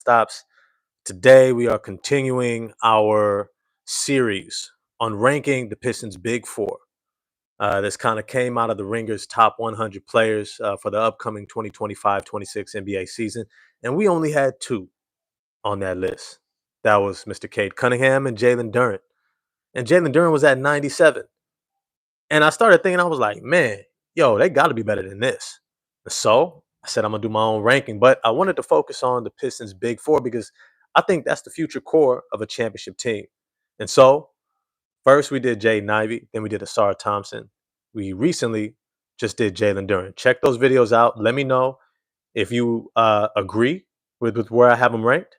Stops. Today, we are continuing our series on ranking the Pistons' Big Four. This kind of came out of the Ringer's top 100 players for the upcoming 2025-26 NBA season. And we only had two on that list. That was Mr. Cade Cunningham and Jalen Duren. And Jalen Duren was at 97. And I started thinking, I was like, man, yo, they got to be better than this. So I said, I'm going to do my own ranking. But I wanted to focus on the Pistons' Big Four because I think that's the future core of a championship team. And so first we did Jaden Ivey, then we did Asar Thompson. We recently just did Jalen Duren. Check those videos out. Let me know if you agree with where I have them ranked.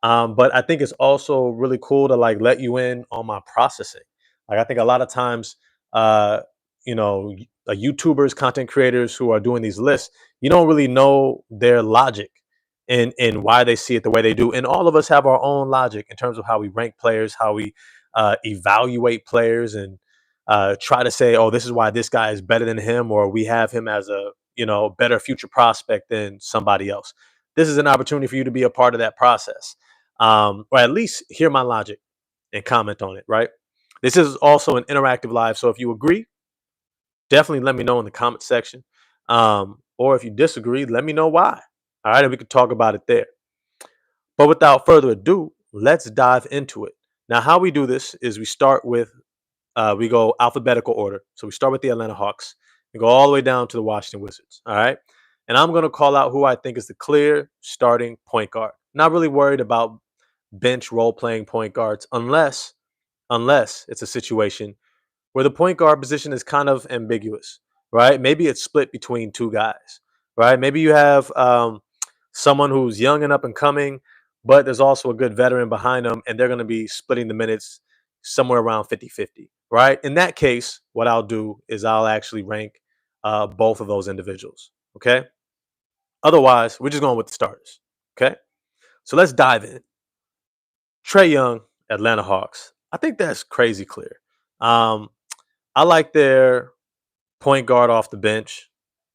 But I think it's also really cool to like let you in on my processing. Like I think a lot of times, uh, YouTubers, content creators who are doing these lists, you don't really know their logic and why they see it the way they do. And all of us have our own logic in terms of how we rank players, how we evaluate players, and try to say, oh, this is why this guy is better than him, or we have him as a better future prospect than somebody else. This is an opportunity for you to be a part of that process, or at least hear my logic and comment on it, right? This is also an interactive live. So if you agree, definitely let me know in the comment section. Or if you disagree, let me know why. All right, and we can talk about it there. But without further ado, let's dive into it. Now, how we do this is we start with, we go alphabetical order. So we start with the Atlanta Hawks and go all the way down to the Washington Wizards. All right. And I'm going to call out who I think is the clear starting point guard. Not really worried about bench role playing point guards unless it's a situation where the point guard position is kind of ambiguous, right? Maybe it's split between two guys, right? Maybe you have someone who's young and up and coming, but there's also a good veteran behind them, and they're going to be splitting the minutes somewhere around 50-50, right? In that case, what I'll do is I'll actually rank both of those individuals, okay? Otherwise, we're just going with the starters, okay? So let's dive in. Trae Young, Atlanta Hawks. I think that's crazy clear. Um, I like their point guard off the bench,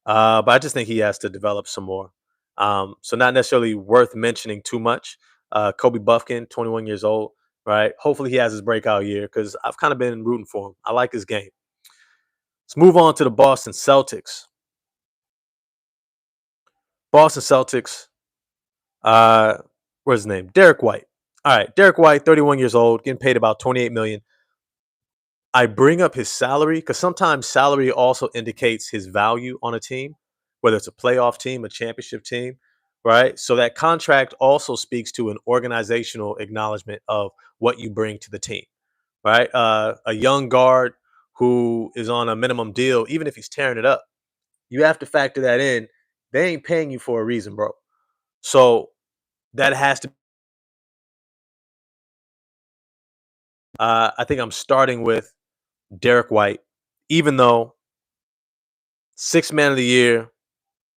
but I just think he has to develop some more. So not necessarily worth mentioning too much. Kobe Buffkin, 21 years old, right? Hopefully he has his breakout year because I've kind of been rooting for him. I like his game. Let's move on to the Boston Celtics. Boston Celtics. Uh, what's his name? Derek White. All right, Derek White, 31 years old, getting paid about 28 million. I bring up his salary because sometimes salary also indicates his value on a team, whether it's a playoff team, a championship team, right? So that contract also speaks to an organizational acknowledgement of what you bring to the team, right? A young guard who is on a minimum deal, even if he's tearing it up, you have to factor that in. They ain't paying you for a reason, bro. So that has to. I think I'm starting with Derek White, even though six man of the year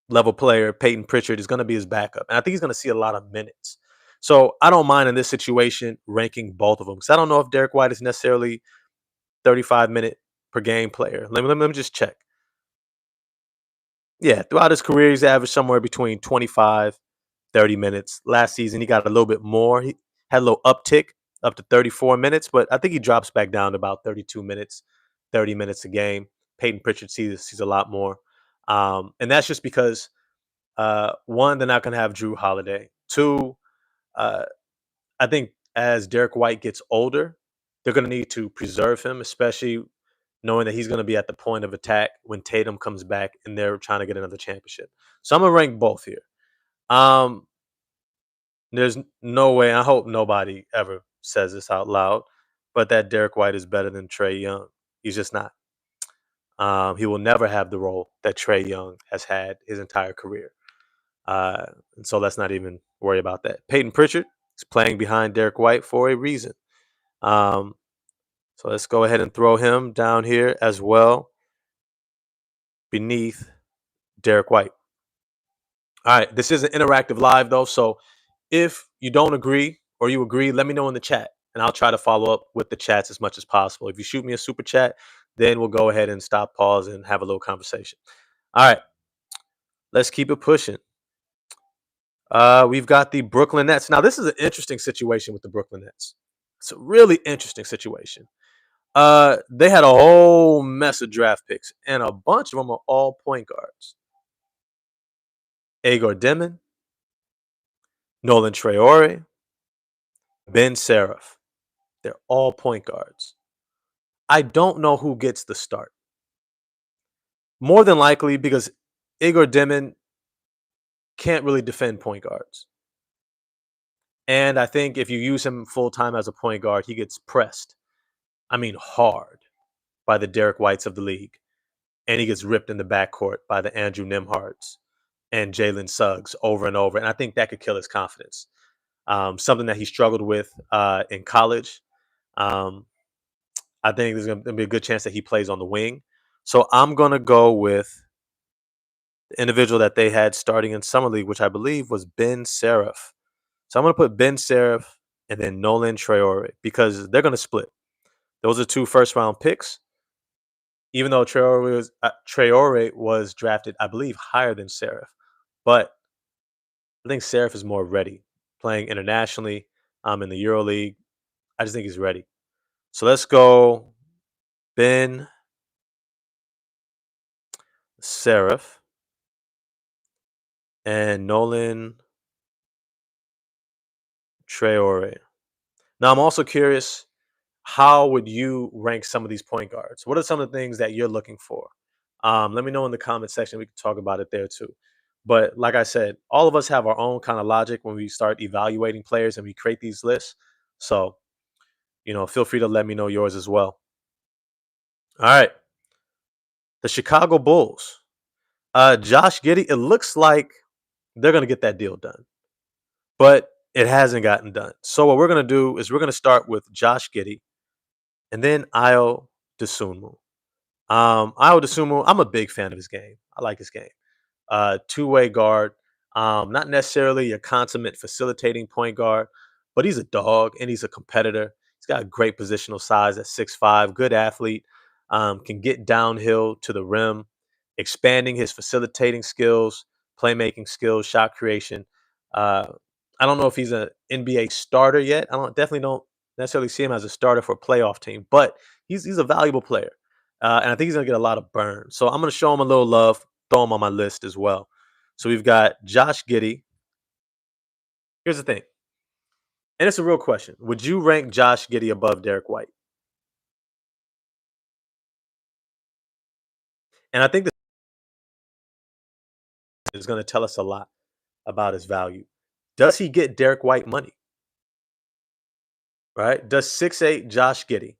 level player, Peyton Pritchard, is going to be his backup. And I think he's going to see a lot of minutes. So I don't mind in this situation ranking both of them because I don't know if Derek White is necessarily 35-minute per game player. Let me just check. Yeah, throughout his career, he's averaged somewhere between 25, 30 minutes. Last season, he got a little bit more. He had a little uptick up to 34 minutes, but I think he drops back down to about 32 minutes, 30 minutes a game. Peyton Pritchard sees a lot more. And that's just because one, they're not going to have Drew Holiday. Two, uh, I think as Derek White gets older, they're going to need to preserve him, especially knowing that he's going to be at the point of attack when Tatum comes back and they're trying to get another championship. So I'm going to rank both here. Um, there's no way, I hope nobody ever says this out loud, but that Derek White is better than Trae Young. He's just not. He will never have the role that Trae Young has had his entire career. And so let's not even worry about that. Peyton Pritchard is playing behind Derek White for a reason. Um, so let's go ahead and throw him down here as well beneath Derek White. All right, this is an interactive live though. So if you don't agree or you agree, let me know in the chat and I'll try to follow up with the chats as much as possible. If you shoot me a super chat, then we'll go ahead and stop, pause, and have a little conversation. All right, let's keep it pushing. We've got the Brooklyn Nets. Now, this is an interesting situation with the Brooklyn Nets. It's a really interesting situation. They had a whole mess of draft picks, and a bunch of them are all point guards. Agor Demon, Nolan Traore, Ben Seraph. They're all point guards. I don't know who gets the start. More than likely because Igor Demon can't really defend point guards. And I think if you use him full time as a point guard, he gets pressed. I mean, hard by the Derek Whites of the league. And he gets ripped in the backcourt by the Andrew Nimhards and Jalen Suggs over and over. And I think that could kill his confidence. Something that he struggled with in college. Um, I think there's going to be a good chance that he plays on the wing. So I'm going to go with the individual that they had starting in Summer League, which I believe was Ben Seraph. So I'm going to put Ben Seraph and then Nolan Traore because they're going to split. Those are two first round picks. Even though Traore was drafted, I believe, higher than Seraph. But I think Seraph is more ready playing internationally in the EuroLeague. I just think he's ready. So let's go Ben Seraph and Nolan Traore. Now, I'm also curious, how would you rank some of these point guards? What are some of the things that you're looking for? Let me know in the comment section. We can talk about it there too. But like I said, all of us have our own kind of logic when we start evaluating players and we create these lists. So, feel free to let me know yours as well. All right. The Chicago Bulls. Josh Giddey, it looks like they're going to get that deal done, but it hasn't gotten done. So, what we're going to do is we're going to start with Josh Giddey and then Io DeSunmu. Io DeSumo, I'm a big fan of his game. I like his game. Two-way guard. Not necessarily a consummate facilitating point guard, but he's a dog and he's a competitor. He's got great positional size at 6'5", good athlete. Can get downhill to the rim, expanding his facilitating skills, playmaking skills, shot creation. Uh, I don't know if he's an NBA starter yet. I don't necessarily see him as a starter for a playoff team, but he's a valuable player. And I think he's going to get a lot of burn. So I'm going to show him a little love, throw him on my list as well. So we've got Josh Giddey. Here's the thing, and it's a real question. Would you rank Josh Giddey above Derek White? And I think this is going to tell us a lot about his value. Does he get Derek White money? Right? Does 6'8" Josh Giddey,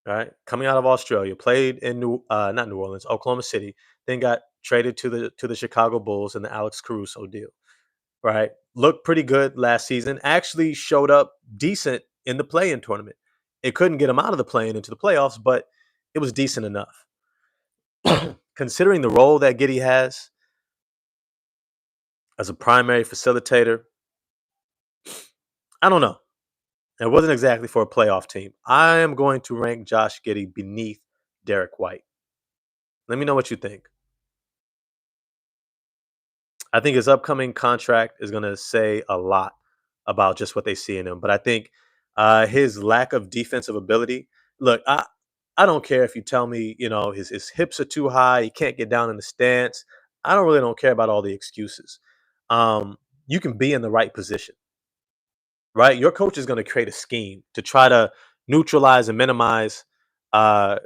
right, coming out of Australia, played in not New Orleans, Oklahoma City, then got traded to the Chicago Bulls in the Alex Caruso deal, right? Looked pretty good last season. Actually showed up decent in the play-in tournament. It couldn't get him out of the play-in into the playoffs, but it was decent enough. Considering the role that Giddey has as a primary facilitator, I don't know. It wasn't exactly for a playoff team. I am going to rank Josh Giddey beneath Derek White. Let me know what you think. I think his upcoming contract is going to say a lot about just what they see in him. But I think his lack of defensive ability. Look, I don't care if you tell me his hips are too high, he can't get down in the stance. I don't care about all the excuses. You can be in the right position, right? Your coach is going to create a scheme to try to neutralize and minimize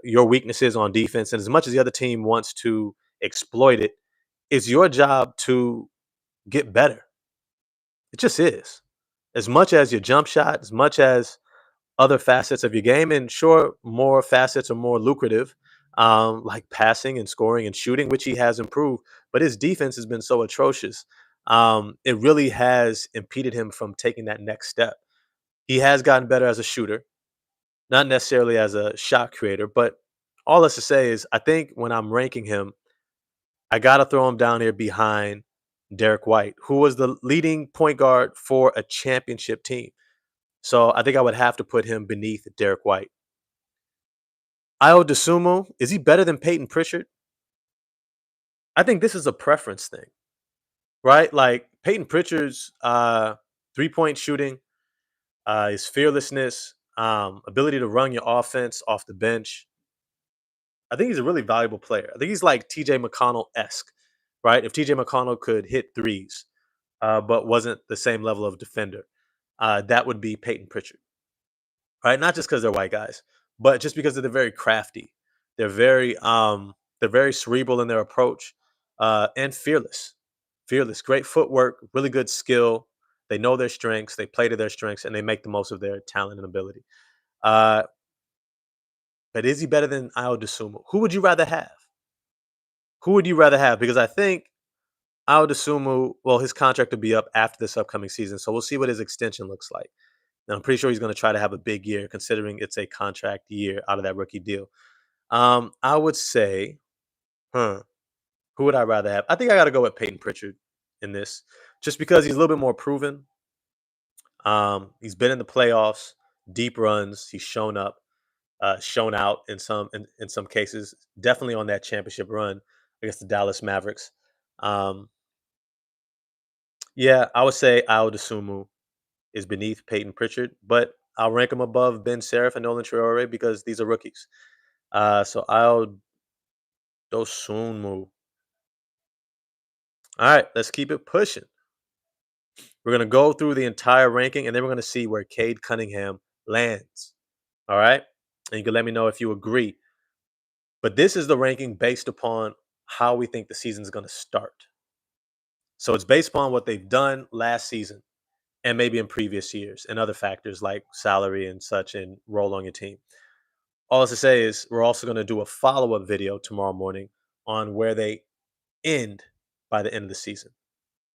your weaknesses on defense. And as much as the other team wants to exploit it, it's your job to get better. It just is. As much as your jump shot, as much as other facets of your game, and sure, more facets are more lucrative, like passing and scoring and shooting, which he has improved. But his defense has been so atrocious. It really has impeded him from taking that next step. He has gotten better as a shooter, not necessarily as a shot creator, but all that's to say is I think when I'm ranking him, I got to throw him down here behind Derek White, who was the leading point guard for a championship team. So I think I would have to put him beneath Derek White. Io DeSumo, is he better than Peyton Pritchard? I think this is a preference thing. right? Like Peyton Pritchard's 3-point shooting, his fearlessness, ability to run your offense off the bench. I think he's a really valuable player. I think he's like TJ McConnell esque, right? If TJ McConnell could hit threes, but wasn't the same level of defender, that would be Peyton Pritchard, right? Not just because they're white guys, but just because they're very crafty. They're very cerebral in their approach, and fearless. Fearless, great footwork, really good skill. They know their strengths, they play to their strengths, and they make the most of their talent and ability. Uh, but is he better than Ayo Dosunmu? Who would you rather have? Who would you rather have? Because I think Ayo Dosunmu, well, his contract will be up after this upcoming season, so we'll see what his extension looks like. And I'm pretty sure he's going to try to have a big year, considering it's a contract year out of that rookie deal. I would say, huh? Who would I rather have? I think I got to go with Peyton Pritchard in this, just because he's a little bit more proven. He's been in the playoffs, deep runs. He's shown up, shown out in some cases. Definitely on that championship run against the Dallas Mavericks. Um, yeah, I would say Ayo Dosunmu is beneath Peyton Pritchard, but I'll rank him above Ben Serif and Nolan Traore because these are rookies. So Ayo Dosunmu. All right, let's keep it pushing. We're gonna go through the entire ranking, and then we're gonna see where Cade Cunningham lands. All right, and you can let me know if you agree. But this is the ranking based upon how we think the season is gonna start. So it's based upon what they've done last season and maybe in previous years, and other factors like salary and such, and role on your team. All I have to say is we're also gonna do a follow-up video tomorrow morning on where they end by the end of the season.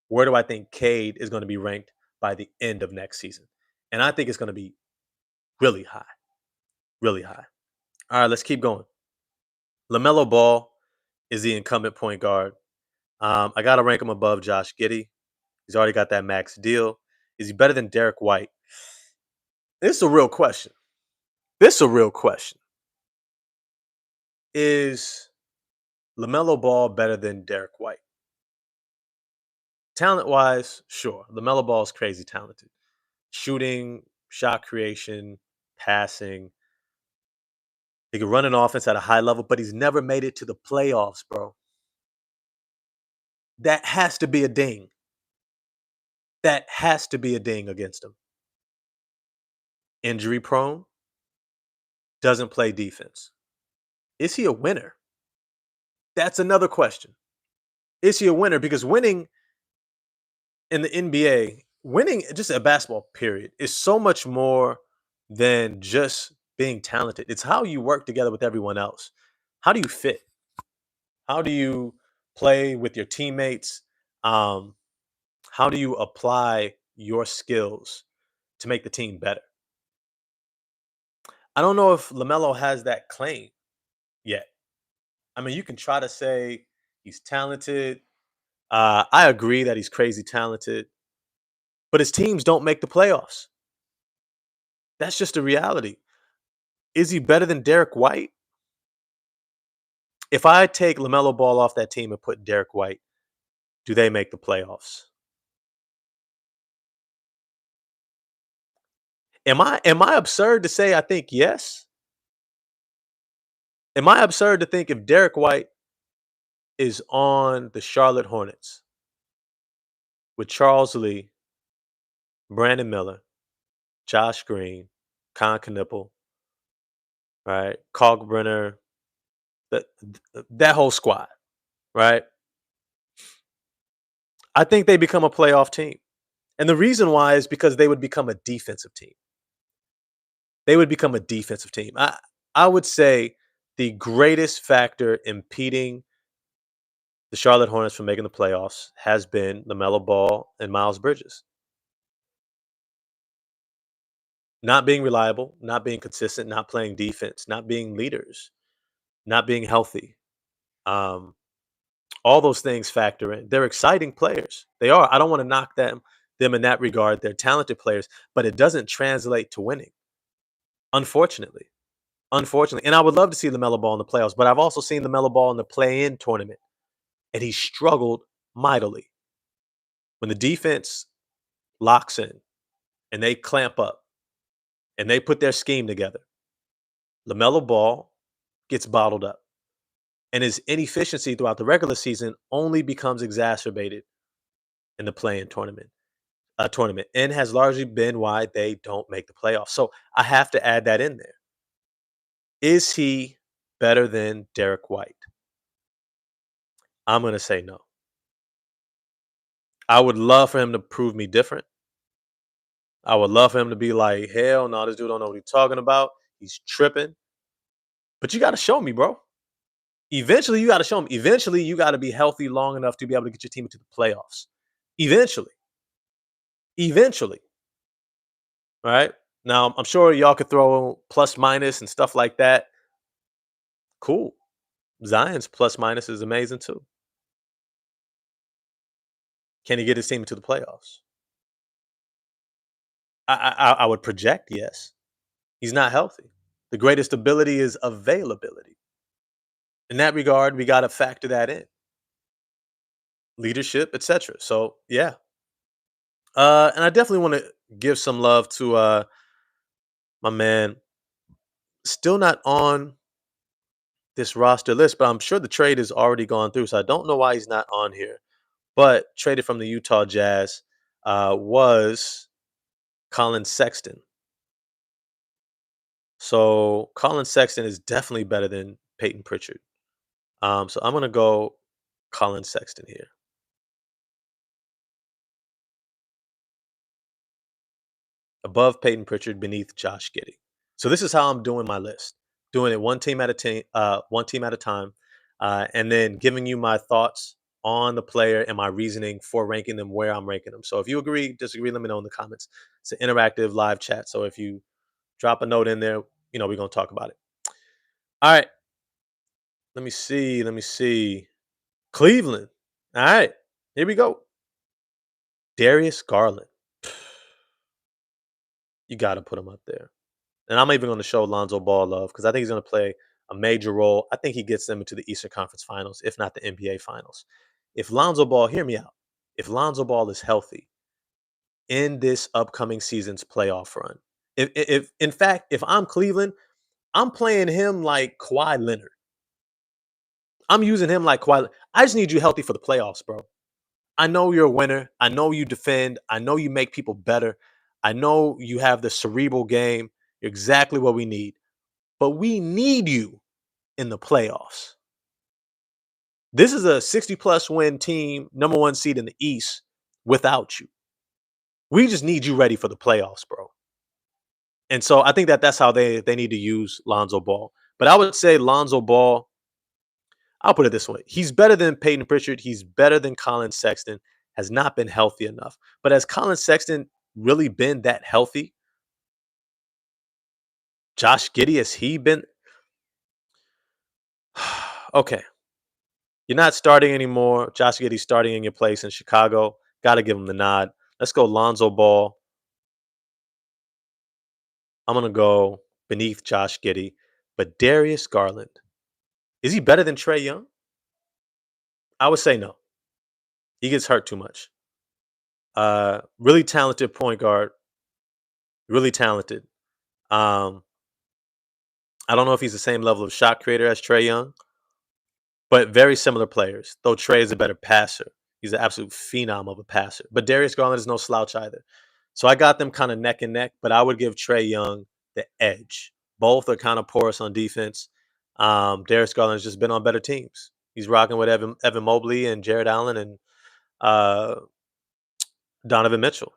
Where do I think Cade is going to be ranked by the end of next season? And I think it's going to be really high, really high. All right, let's keep going. LaMelo Ball is the incumbent point guard. I got to rank him above Josh Giddey. He's already got that max deal. Is he better than Derek White? This is a real question. This is a real question. Is LaMelo Ball better than Derek White? Talent wise, sure. LaMelo Ball is crazy talented. Shooting, shot creation, passing. He can run an offense at a high level, but he's never made it to the playoffs, bro. That has to be a ding. That has to be a ding against him. Injury prone, doesn't play defense. Is he a winner? That's another question. Is he a winner? Because winning in the NBA, winning just a basketball period, is so much more than just being talented. It's how you work together with everyone else. How do you fit? How do you play with your teammates? Um, how do you apply your skills to make the team better? I don't know if LaMelo has that claim yet. I mean, you can try to say he's talented. I agree that he's crazy talented, but his teams don't make the playoffs. That's just a reality. Is he better than Derek White? If I take LaMelo Ball off that team and put Derek White, do they make the playoffs? Am I absurd to say I think yes? Am I absurd to think if Derek White is on the Charlotte Hornets with Charles Lee, Brandon Miller, Josh Green, Con Knipple, right? Kalkbrenner, that that whole squad, right? I think they become a playoff team. And the reason why is because they would become a defensive team. They would become a defensive team. I would say the greatest factor impeding the Charlotte Hornets from making the playoffs has been LaMelo Ball and Miles Bridges. Not being reliable, not being consistent, not playing defense, not being leaders, not being healthy. Um, all those things factor in. They're exciting players. They are. I don't want to knock them in that regard. They're talented players, but it doesn't translate to winning. Unfortunately. Unfortunately. And I would love to see LaMelo Ball in the playoffs, but I've also seen LaMelo Ball in the play-in tournament, and he struggled mightily. When the defense locks in and they clamp up and they put their scheme together, LaMelo Ball gets bottled up. And his inefficiency throughout the regular season only becomes exacerbated in the play-in tournament and has largely been why they don't make the playoffs. So I have to add that in there. Is he better than Derek White? I'm going to say no. I would love for him to prove me different. I would love for him to be like, hell no, this dude don't know what he's talking about. He's tripping. But you got to show me, bro. Eventually, you got to show me. Eventually, you got to be healthy long enough to be able to get your team into the playoffs. Eventually. Eventually. All right. Now, I'm sure y'all could throw plus minus and stuff like that. Cool. Zion's plus minus is amazing too. Can he get his team into the playoffs? I would project yes. He's not healthy. The greatest ability is availability. In that regard, we got to factor that in. Leadership, etc. So yeah. And I definitely want to give some love to my man. Still not on this roster list, but I'm sure the trade has already gone through. So I don't know why he's not on here. But traded from the Utah Jazz was Colin Sexton. So Colin Sexton is definitely better than Peyton Pritchard. So I'm gonna go Colin Sexton here. Above Peyton Pritchard, beneath Josh Giddey. So this is how I'm doing my list. Doing it one team at a time, and then giving you my thoughts on the player and my reasoning for ranking them where I'm ranking them. So if you agree, disagree, let me know in the comments. It's an interactive live chat. So if you drop a note in there, we're gonna talk about it. All right. Let me see. Let me see. Cleveland. All right. Here we go. Darius Garland. You got to put him up there. And I'm even going to show Lonzo Ball love because I think he's going to play a major role. I think he gets them into the Eastern Conference Finals, if not the NBA Finals. If Lonzo Ball, hear me out. If Lonzo Ball is healthy in this upcoming season's playoff run, if in fact, if I'm Cleveland, I'm playing him like Kawhi Leonard. I'm using him like Kawhi. I just need you healthy for the playoffs, bro. I know you're a winner. I know you defend. I know you make people better. I know you have the cerebral game. You're exactly what we need. But we need you in the playoffs. This is a 60 plus win team, number one seed in the East without you. We just need you ready for the playoffs, bro. And so I think that's how they need to use Lonzo Ball. But I would say Lonzo Ball, I'll put it this way. He's better than Peyton Pritchard. He's better than Colin Sexton. Has not been healthy enough. But has Colin Sexton really been that healthy? Josh Giddey, has he been? Okay. You're not starting anymore. Josh Giddey's starting in your place in Chicago. Got to give him the nod. Let's go Lonzo Ball. I'm going to go beneath Josh Giddey. But Darius Garland, is he better than Trey Young? I would say no. He gets hurt too much. Really talented point guard. Really talented. Um, I don't know if he's the same level of shot creator as Trey Young, but very similar players. Though Trey is a better passer. He's an absolute phenom of a passer. But Darius Garland is no slouch either. So I got them kind of neck and neck, but I would give Trey Young the edge. Both are kind of porous on defense. Darius Garland's just been on better teams. He's rocking with Evan Mobley and Jared Allen and uh, Donovan Mitchell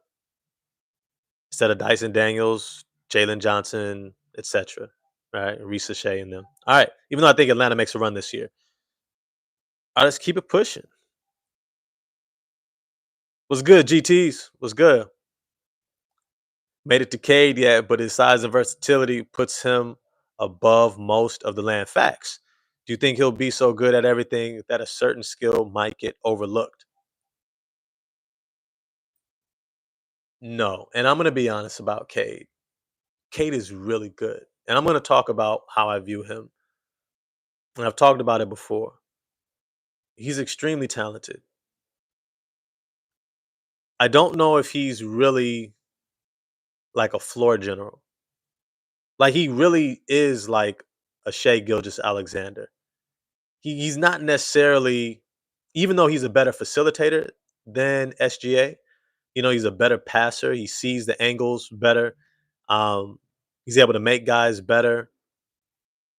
instead of Dyson Daniels, Jalen Johnson, etc. Right, Risa Shea and them. All right, even though I think Atlanta makes a run this year. All right, let's keep it pushing. What's good, GTs? What's good? Made it to Cade yet, but his size and versatility puts him above most of the land. Facts. Do you think he'll be so good at everything that a certain skill might get overlooked? No. And I'm going to be honest about Cade. Cade is really good. And I'm going to talk about how I view him. And I've talked about it before. He's extremely talented. I don't know if he's really like a floor general. Like he really is like a Shea Gilgis Alexander. He's not necessarily, even though he's a better facilitator than SGA. He's a better passer. He sees the angles better. Um, he's able to make guys better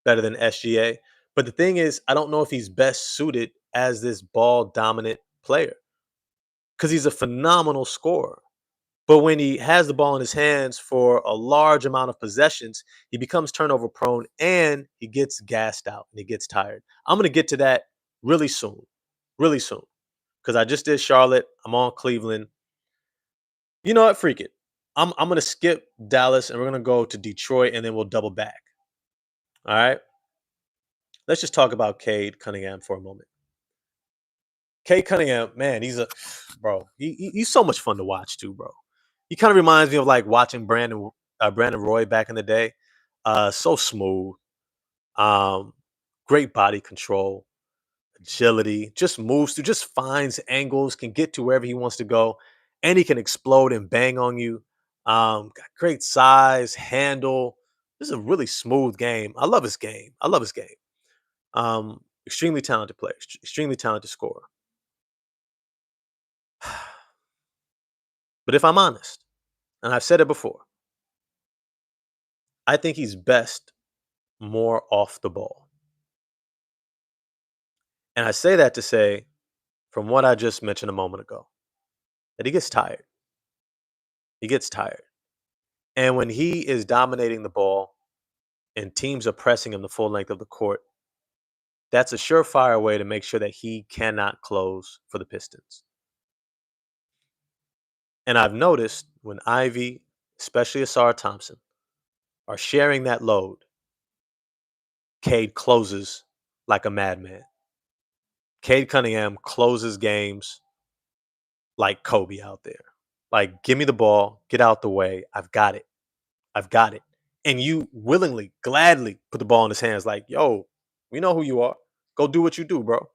than SGA. But the thing is, I don't know if he's best suited as this ball dominant player because he's a phenomenal scorer. But when he has the ball in his hands for a large amount of possessions, he becomes turnover prone and he gets gassed out and he gets tired. I'm going to get to that really soon, because I just did Charlotte. I'm on Cleveland. You know what? Freak it. I'm going to skip Dallas and we're going to go to Detroit and then we'll double back. All right. Let's just talk about Cade Cunningham for a moment. Cade Cunningham, man, he's a bro. He's so much fun to watch too, bro. He kind of reminds me of like watching Brandon Roy back in the day. So smooth, um, great body control, agility, just moves through, just finds angles, can get to wherever he wants to go, and he can explode and bang on you. Got great size, handle. This is a really smooth game. I love his game. I love his game. Extremely talented player, extremely talented scorer. But if I'm honest, and I've said it before, I think he's best more off the ball. And I say that to say, from what I just mentioned a moment ago, that he gets tired. He gets tired. And when he is dominating the ball and teams are pressing him the full length of the court, that's a surefire way to make sure that he cannot close for the Pistons. And I've noticed when Ivy, especially Asar Thompson, are sharing that load, Cade closes like a madman. Cade Cunningham closes games like Kobe out there. Like, give me the ball, get out the way. I've got it. I've got it. And you willingly, gladly put the ball in his hands, like, yo, we know who you are. Go do what you do, bro.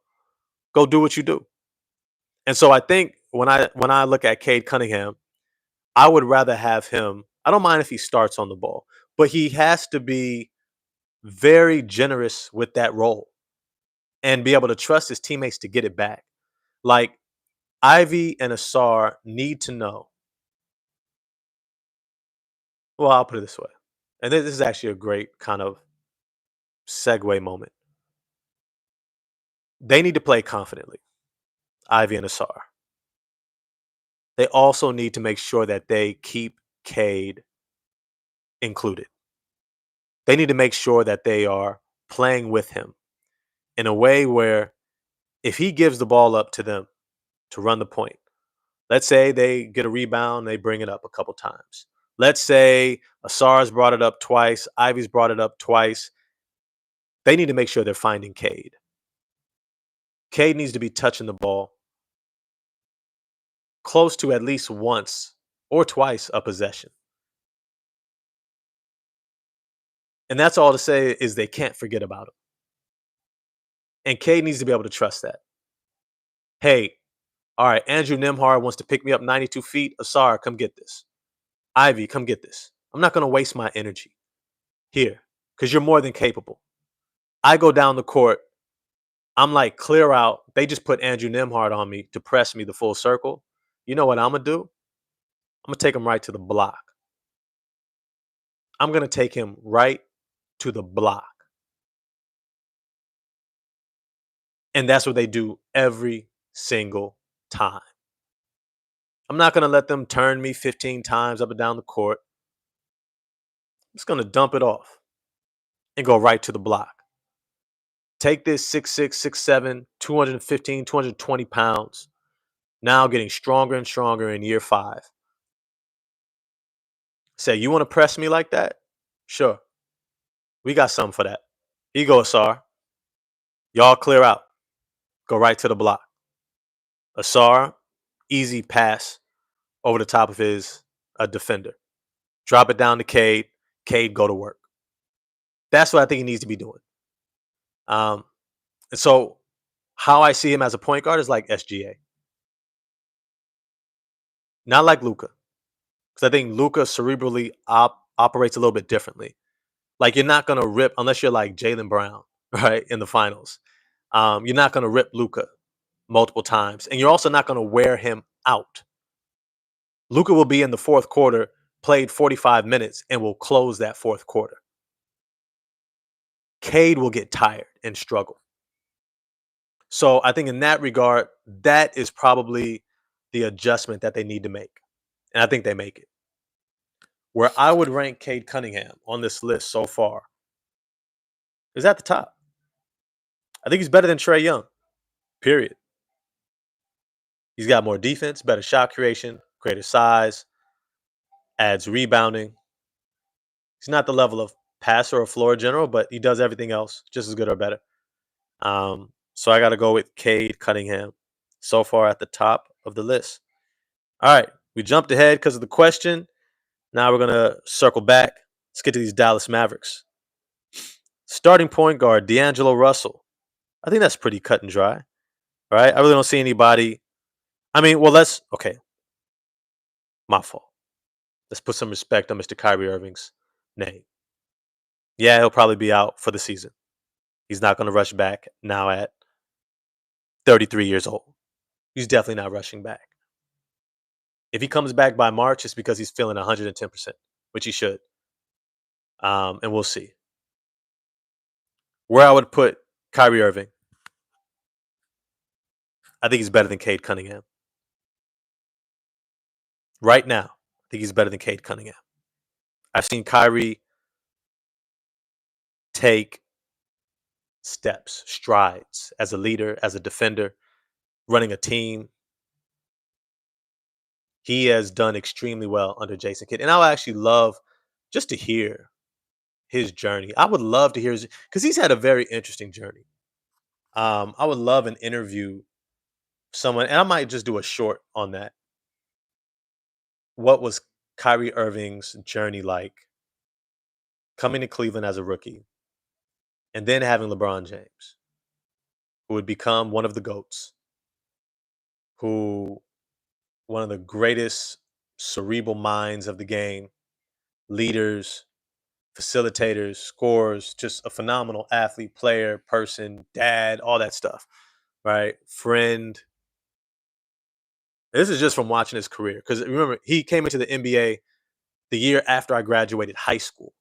Go do what you do. And so I think when I look at Cade Cunningham, I would rather have him. I don't mind if he starts on the ball, but he has to be very generous with that role and be able to trust his teammates to get it back. Like Ivy and Asar need to know. Well, I'll put it this way. And this is actually a great kind of segue moment. They need to play confidently, Ivy and Asar. They also need to make sure that they keep Cade included. They need to make sure that they are playing with him in a way where if he gives the ball up to them to run the point, let's say they get a rebound, they bring it up a couple times. Let's say Asar's brought it up twice, Ivy's brought it up twice. They need to make sure they're finding Cade. Cade needs to be touching the ball close to at least once or twice a possession. And that's all to say is they can't forget about him. And Cade needs to be able to trust that. Hey, all right, Andrew Nemhard wants to pick me up 92 feet. Asar, come get this. Ivy, come get this. I'm not going to waste my energy here because you're more than capable. I go down the court. I'm like, clear out. They just put Andrew Nemhard on me to press me the full circle. You know what I'm going to do? I'm going to take him right to the block. I'm going to take him right to the block. And that's what they do every single time. I'm not going to let them turn me 15 times up and down the court. I'm just going to dump it off and go right to the block. Take this 6'6", 6'7", 215, 220 pounds, now getting stronger and stronger in year 5. Say, you want to press me like that? Sure. We got something for that. Here you go, Asar. Y'all clear out. Go right to the block. Asar, easy pass over the top of his defender. Drop it down to Cade. Cade, go to work. That's what I think he needs to be doing. And so how I see him as a point guard is like SGA. Not like Luca, because I think Luca cerebrally operates a little bit differently. Like you're not gonna rip unless you're like Jalen Brown, right, in the finals. You're not gonna rip Luca multiple times, and you're also not gonna wear him out. Luca will be in the fourth quarter, played 45 minutes, and will close that fourth quarter. Cade will get tired and struggle. So I think in that regard, that is probably the adjustment that they need to make. And I think they make it. Where I would rank Cade Cunningham on this list so far is at the top. I think he's better than Trey Young, period. He's got more defense, better shot creation, greater size, adds rebounding. He's not the level of passer or floor general, but he does everything else just as good or better. So I got to go with Cade Cunningham so far at the top of the list. All right, we jumped ahead because of the question. Now we're going to circle back. Let's get to these Dallas Mavericks. Starting point guard, D'Angelo Russell. I think that's pretty cut and dry, right? I really don't see anybody. I mean, well, okay, my fault. Let's put some respect on Mr. Kyrie Irving's name. Yeah, he'll probably be out for the season. He's not going to rush back now at 33 years old. He's definitely not rushing back. If he comes back by March, it's because he's feeling 110%, which he should. And we'll see. Where I would put Kyrie Irving, I think he's better than Cade Cunningham. Right now, I think he's better than Cade Cunningham. I've seen Kyrie take steps, strides as a leader, as a defender, running a team. He has done extremely well under Jason Kidd. And I would actually love just to hear his journey. I would love to hear his, because he's had a very interesting journey. I would love an interview someone, and I might just do a short on that. What was Kyrie Irving's journey like coming to Cleveland as a rookie and then having LeBron James, who would become one of the GOATs, who one of the greatest cerebral minds of the game, leaders, facilitators, scorers, just a phenomenal athlete, player, person, dad, all that stuff, right? Friend. This is just from watching his career. Because remember, he came into the NBA the year after I graduated high school,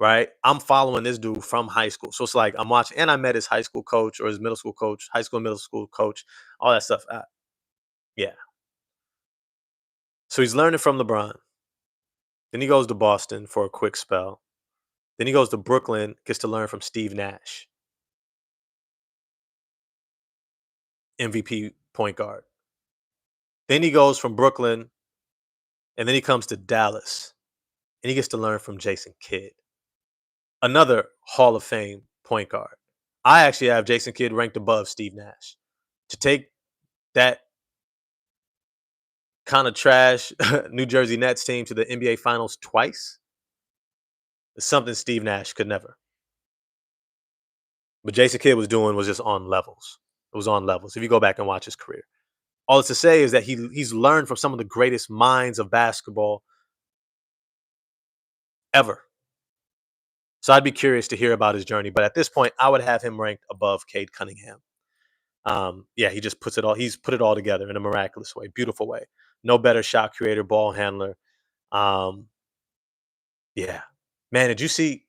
right? I'm following this dude from high school. So it's like I'm watching, and I met his high school coach or his middle school coach, high school, middle school coach, all that stuff. Yeah. So he's learning from LeBron. Then he goes to Boston for a quick spell. Then he goes to Brooklyn, gets to learn from Steve Nash, MVP point guard. Then he goes from Brooklyn, and then he comes to Dallas, and he gets to learn from Jason Kidd, another Hall of Fame point guard. I actually have Jason Kidd ranked above Steve Nash. To take that kind of trash New Jersey Nets team to the NBA Finals twice is something Steve Nash could never. But Jason Kidd was doing was just on levels. It was on levels. If you go back and watch his career, all it's to say is that he's learned from some of the greatest minds of basketball ever. So I'd be curious to hear about his journey. But at this point, I would have him ranked above Cade Cunningham. Yeah, he just puts it all. He's put it all together in a miraculous way, beautiful way. No better shot creator, ball handler. Um, yeah, man. Did you see?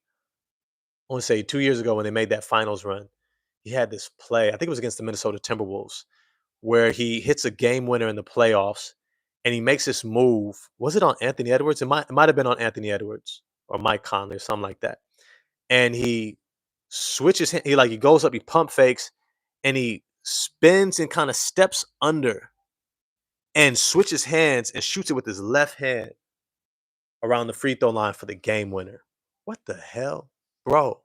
I want to say 2 years ago when they made that finals run, he had this play. I think it was against the Minnesota Timberwolves, where he hits a game winner in the playoffs, and he makes this move. Was it on Anthony Edwards? It might have been on Anthony Edwards or Mike Conley or something like that. And he switches. He goes up, he pump fakes, and he spins and kind of steps under and switches hands and shoots it with his left hand around the free throw line for the game winner. What the hell, bro?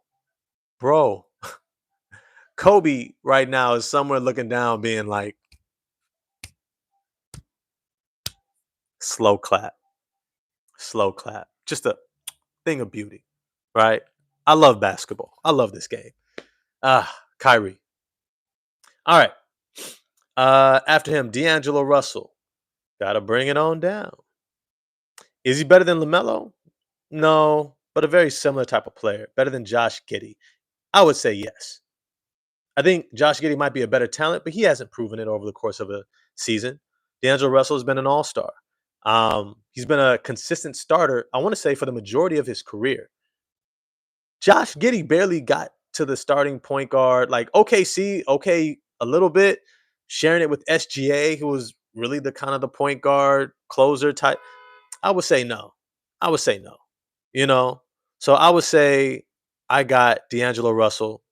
Kobe right now is somewhere looking down, being like, slow clap, slow clap. Just a thing of beauty, right? I love basketball. I love this game. Kyrie. All right. After him, D'Angelo Russell. Gotta bring it on down. Is he better than LaMelo? No, but a very similar type of player. Better than Josh Giddey? I would say yes. I think Josh Giddey might be a better talent, but he hasn't proven it over the course of a season. D'Angelo Russell has been an all-star. He's been a consistent starter, I want to say, for the majority of his career. Josh Giddey barely got to the starting point guard, like OKC, okay, a little bit, sharing it with SGA, who was really the kind of the point guard closer type. I would say no. I would say no. You know? So I would say I got D'Angelo Russell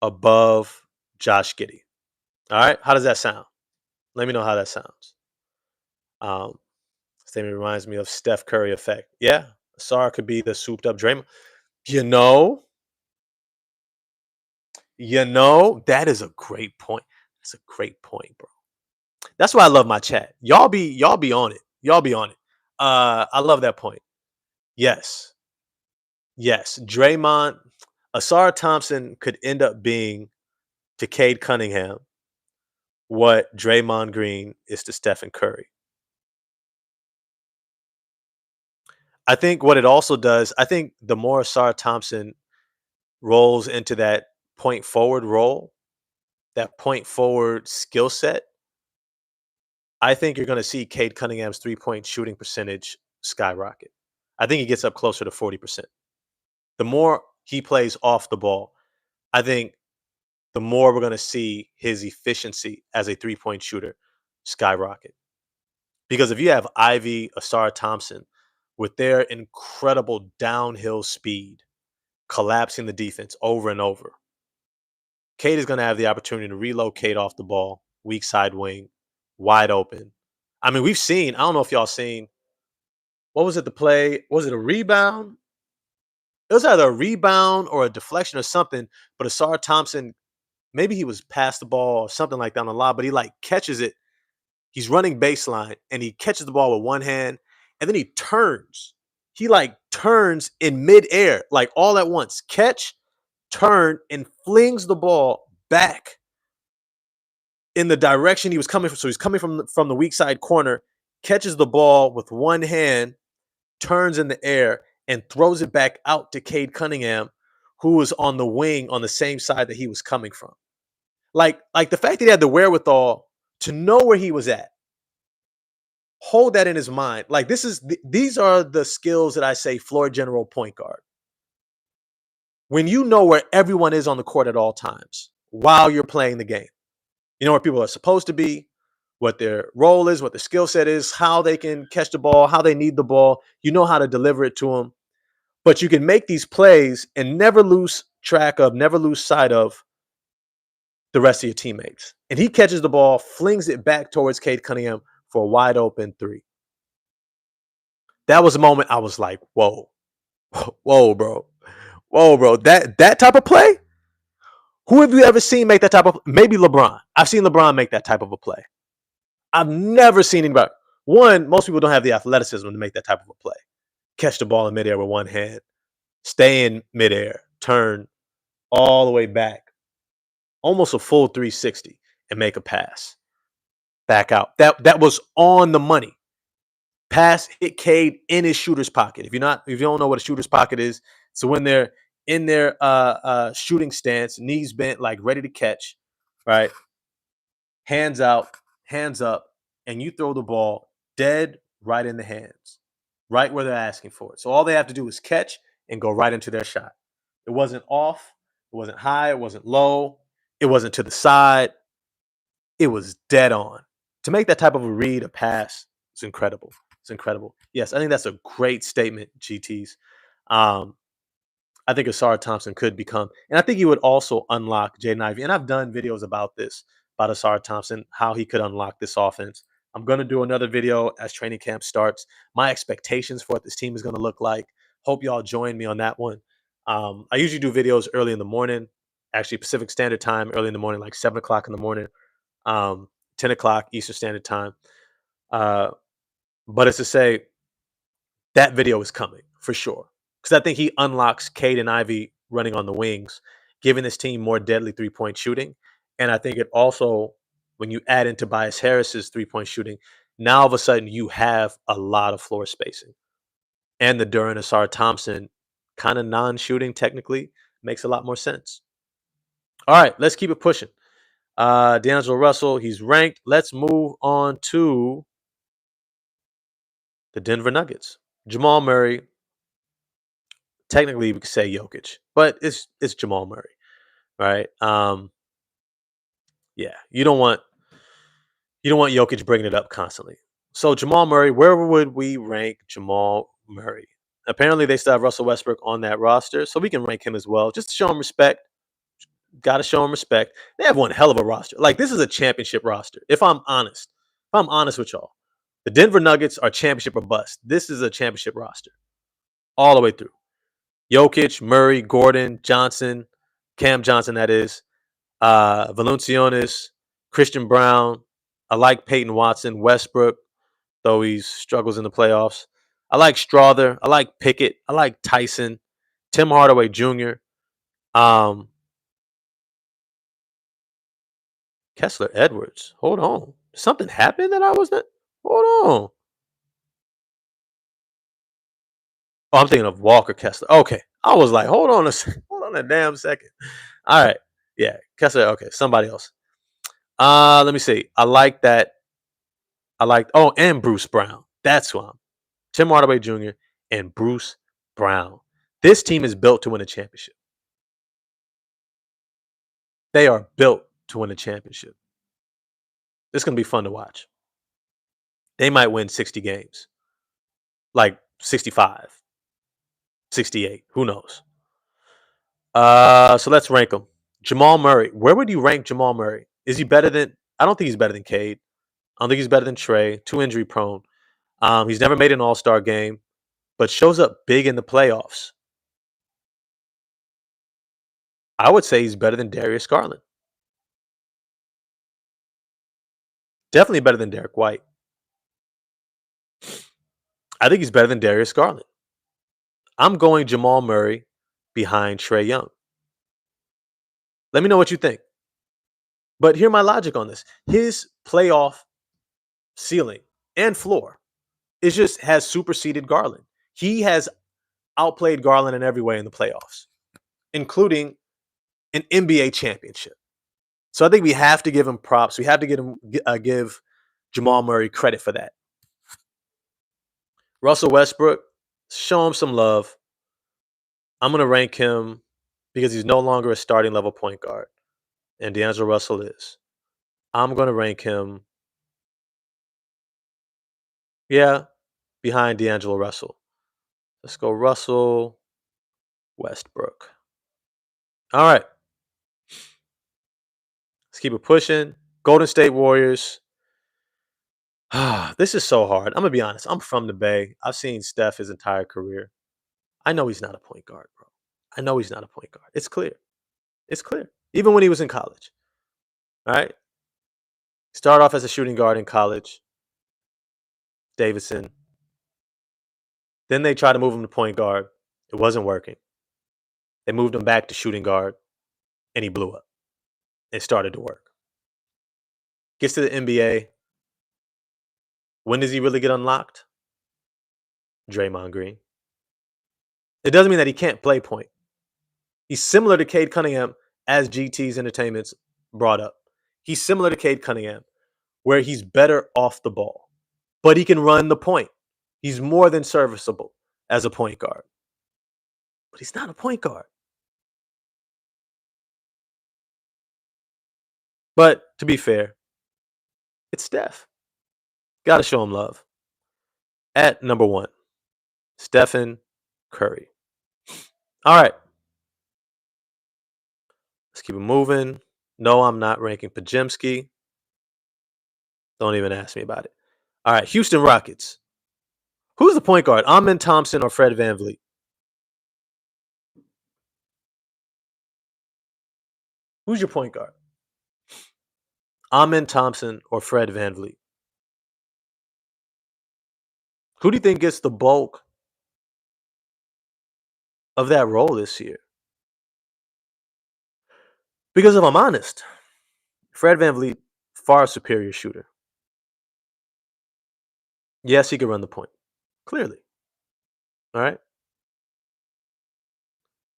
above Josh Giddey. All right. How does that sound? Let me know how that sounds. Um, Statement reminds me of Steph Curry effect. Yeah. Sar could be the souped up Draymond. You know, that is a great point. That's a great point, bro. That's why I love my chat. Y'all be on it. Y'all be on it. I love that point. Yes. Yes. Draymond, Asar Thompson could end up being to Cade Cunningham what Draymond Green is to Stephen Curry. I think what it also does, I think the more Asar Thompson rolls into that point forward role, that point forward skill set, I think you're going to see Cade Cunningham's 3-point shooting percentage skyrocket. I think he gets up closer to 40%. The more he plays off the ball, I think the more we're going to see his efficiency as a 3-point shooter skyrocket. Because if you have Ivy, Asar Thompson, with their incredible downhill speed, collapsing the defense over and over, Cade is going to have the opportunity to relocate off the ball, weak side wing, wide open. I mean, we've seen, I don't know if y'all seen, what was it, the play? Was it a rebound? It was either a rebound or a deflection or something, but Asar Thompson, maybe he was past the ball or something like that on the lob, but he like catches it. He's running baseline and he catches the ball with one hand and then he turns. He like turns in midair, like all at once. Catch, turn, and flings the ball back in the direction he was coming from. So he's coming from the weak side corner, catches the ball with one hand, turns in the air, and throws it back out to Cade Cunningham, who was on the wing on the same side that he was coming from. Like the fact that he had the wherewithal to know where he was at, hold that in his mind. Like these are the skills that I say floor general point guard. When you know where everyone is on the court at all times while you're playing the game. You know where people are supposed to be, what their role is, what their skill set is, how they can catch the ball, how they need the ball. You know how to deliver it to them. But you can make these plays and never lose track of, never lose sight of the rest of your teammates. And he catches the ball, flings it back towards Cade Cunningham for a wide open three. That was a moment I was like, whoa, whoa, bro. Whoa, bro. That type of play? Who have you ever seen make that type of maybe LeBron? I've seen LeBron make that type of a play. I've never seen anybody. One, most people don't have the athleticism to make that type of a play. Catch the ball in midair with one hand, stay in midair, turn all the way back, almost a full 360, and make a pass. Back out. That was on the money. Pass hit Cade in his shooter's pocket. If you don't know what a shooter's pocket is, so when they're in their shooting stance, knees bent, like ready to catch, right? Hands out, hands up, and you throw the ball dead right in the hands, right where they're asking for it. So all they have to do is catch and go right into their shot. It wasn't off, it wasn't high, it wasn't low, it wasn't to the side. It was dead on. To make that type of a read, a pass, it's incredible. It's incredible. Yes, I think that's a great statement, GTs. Um, I think Asar Thompson could become, and I think he would also unlock Jaden Ivey. And I've done videos about this, about Asar Thompson, how he could unlock this offense. I'm going to do another video as training camp starts. My expectations for what this team is going to look like. Hope y'all join me on that one. I usually do videos early in the morning, actually Pacific Standard Time, early in the morning, like 7 o'clock in the morning, 10 o'clock Eastern Standard Time. But it's to say that video is coming for sure. Because I think he unlocks Cade and Ivy running on the wings, giving this team more deadly 3-point shooting. And I think it also when you add in Tobias Harris's 3-point shooting, now all of a sudden you have a lot of floor spacing. And the Duran Asar Thompson kind of non-shooting technically makes a lot more sense. All right, let's keep it pushing. D'Angelo Russell, he's ranked. Let's move on to the Denver Nuggets. Jamal Murray, technically we could say Jokic, but it's Jamal Murray, right? Yeah, you don't want Jokic bringing it up constantly. So Jamal Murray, where would we rank Jamal Murray? Apparently, they still have Russell Westbrook on that roster, so we can rank him as well, just to show him respect. Got to show him respect. They have one hell of a roster. Like this is a championship roster. If I'm honest with y'all, the Denver Nuggets are championship or bust. This is a championship roster all the way through. Jokic, Murray, Gordon, Johnson, Cam Johnson, that is, Valanciunas, Christian Brown. I like Peyton Watson, Westbrook, though he struggles in the playoffs. I like Strother. I like Pickett. I like Tyson, Tim Hardaway Jr. Um, Kessler Edwards. Hold on. Something happened that I was not. Hold on. Oh, I'm thinking of Walker Kessler. Okay. I was like, hold on a damn second. All right. Yeah. Kessler. Okay. Somebody else. Let me see. I like that. And Bruce Brown. That's who I'm. Tim Hardaway Jr. and Bruce Brown. This team is built to win a championship. They are built to win a championship. It's going to be fun to watch. They might win 60 games, like 65, 68. Who knows? So let's rank them. Jamal Murray. Where would you rank Jamal Murray? Is he better than? I don't think he's better than Cade. I don't think he's better than Trey. Too injury prone. He's never made an All Star game, but shows up big in the playoffs. I would say he's better than Darius Garland. Definitely better than Derek White. I think he's better than Darius Garland. I'm going Jamal Murray behind Trey Young. Let me know what you think. But hear my logic on this. His playoff ceiling and floor is just has superseded Garland. He has outplayed Garland in every way in the playoffs, including an NBA championship. So I think we have to give him props. We have to give Jamal Murray credit for that. Russell Westbrook, show him some love. I'm going to rank him because he's no longer a starting level point guard, and D'Angelo Russell is. I'm going to rank him, yeah, behind D'Angelo Russell. Let's go Russell Westbrook. All right. Let's keep it pushing. Golden State Warriors. This is so hard. I'm going to be honest. I'm from the Bay. I've seen Steph his entire career. I know he's not a point guard, bro. I know he's not a point guard. It's clear. It's clear. Even when he was in college. All right. Started off as a shooting guard in college. Davidson. Then they tried to move him to point guard. It wasn't working. They moved him back to shooting guard, and he blew up. It started to work. Gets to the NBA. When does he really get unlocked? Draymond Green. It doesn't mean that he can't play point. He's similar to Cade Cunningham, as GT's Entertainment's brought up. He's similar to Cade Cunningham, where he's better off the ball, but he can run the point. He's more than serviceable as a point guard, but he's not a point guard. But to be fair, it's Steph. Got to show him love. At number one, Stephen Curry. All right. Let's keep it moving. No, I'm not ranking Pajemski. Don't even ask me about it. All right, Houston Rockets. Who's the point guard? Amen Thompson or Fred VanVleet? Who's your point guard? Amen Thompson or Fred VanVleet? Who do you think gets the bulk of that role this year? Because if I'm honest, Fred VanVleet far superior shooter. Yes, he can run the point. Clearly. All right.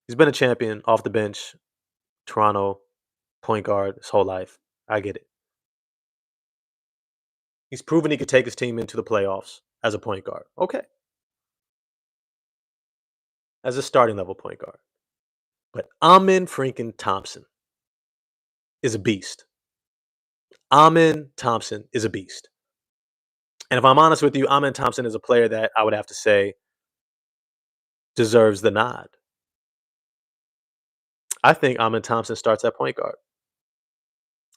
He's been a champion off the bench, Toronto, point guard his whole life. I get it. He's proven he could take his team into the playoffs as a point guard. Okay. As a starting level point guard. But Amin freaking Thompson is a beast. Amin Thompson is a beast. And if I'm honest with you, Amin Thompson is a player that I would have to say deserves the nod. I think Amin Thompson starts at point guard.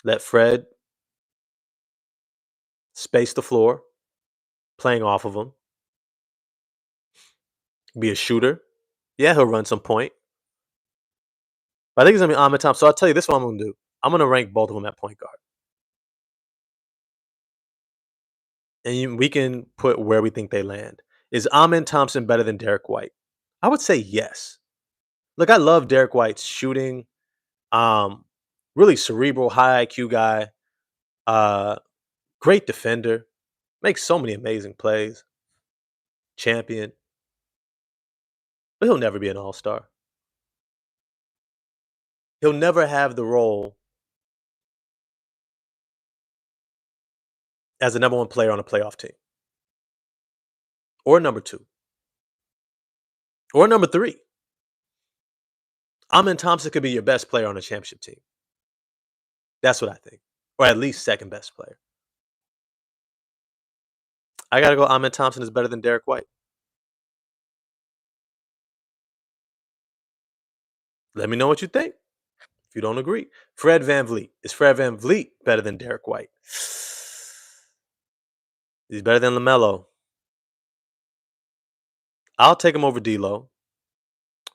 Let Fred space the floor, playing off of him, be a shooter. Yeah, he'll run some point. But I think it's gonna be Amin Thompson. So I'll tell you this: is what I'm gonna do. I'm gonna rank both of them at point guard, and we can put where we think they land. Is Amin Thompson better than Derek White? I would say yes. Look, I love Derek White's shooting. Um, really cerebral, high IQ guy. Uh, great defender. Makes so many amazing plays. Champion, but he'll never be an all star. He'll never have the role as the number one player on a playoff team, or number two, or number three. Amin Thompson could be your best player on a championship team. That's what I think, or at least second best player. I gotta go. Amin Thompson is better than Derek White. Let me know what you think. If you don't agree, Fred VanVleet, is Fred VanVleet better than Derek White? He's better than LaMelo. I'll take him over D'Lo,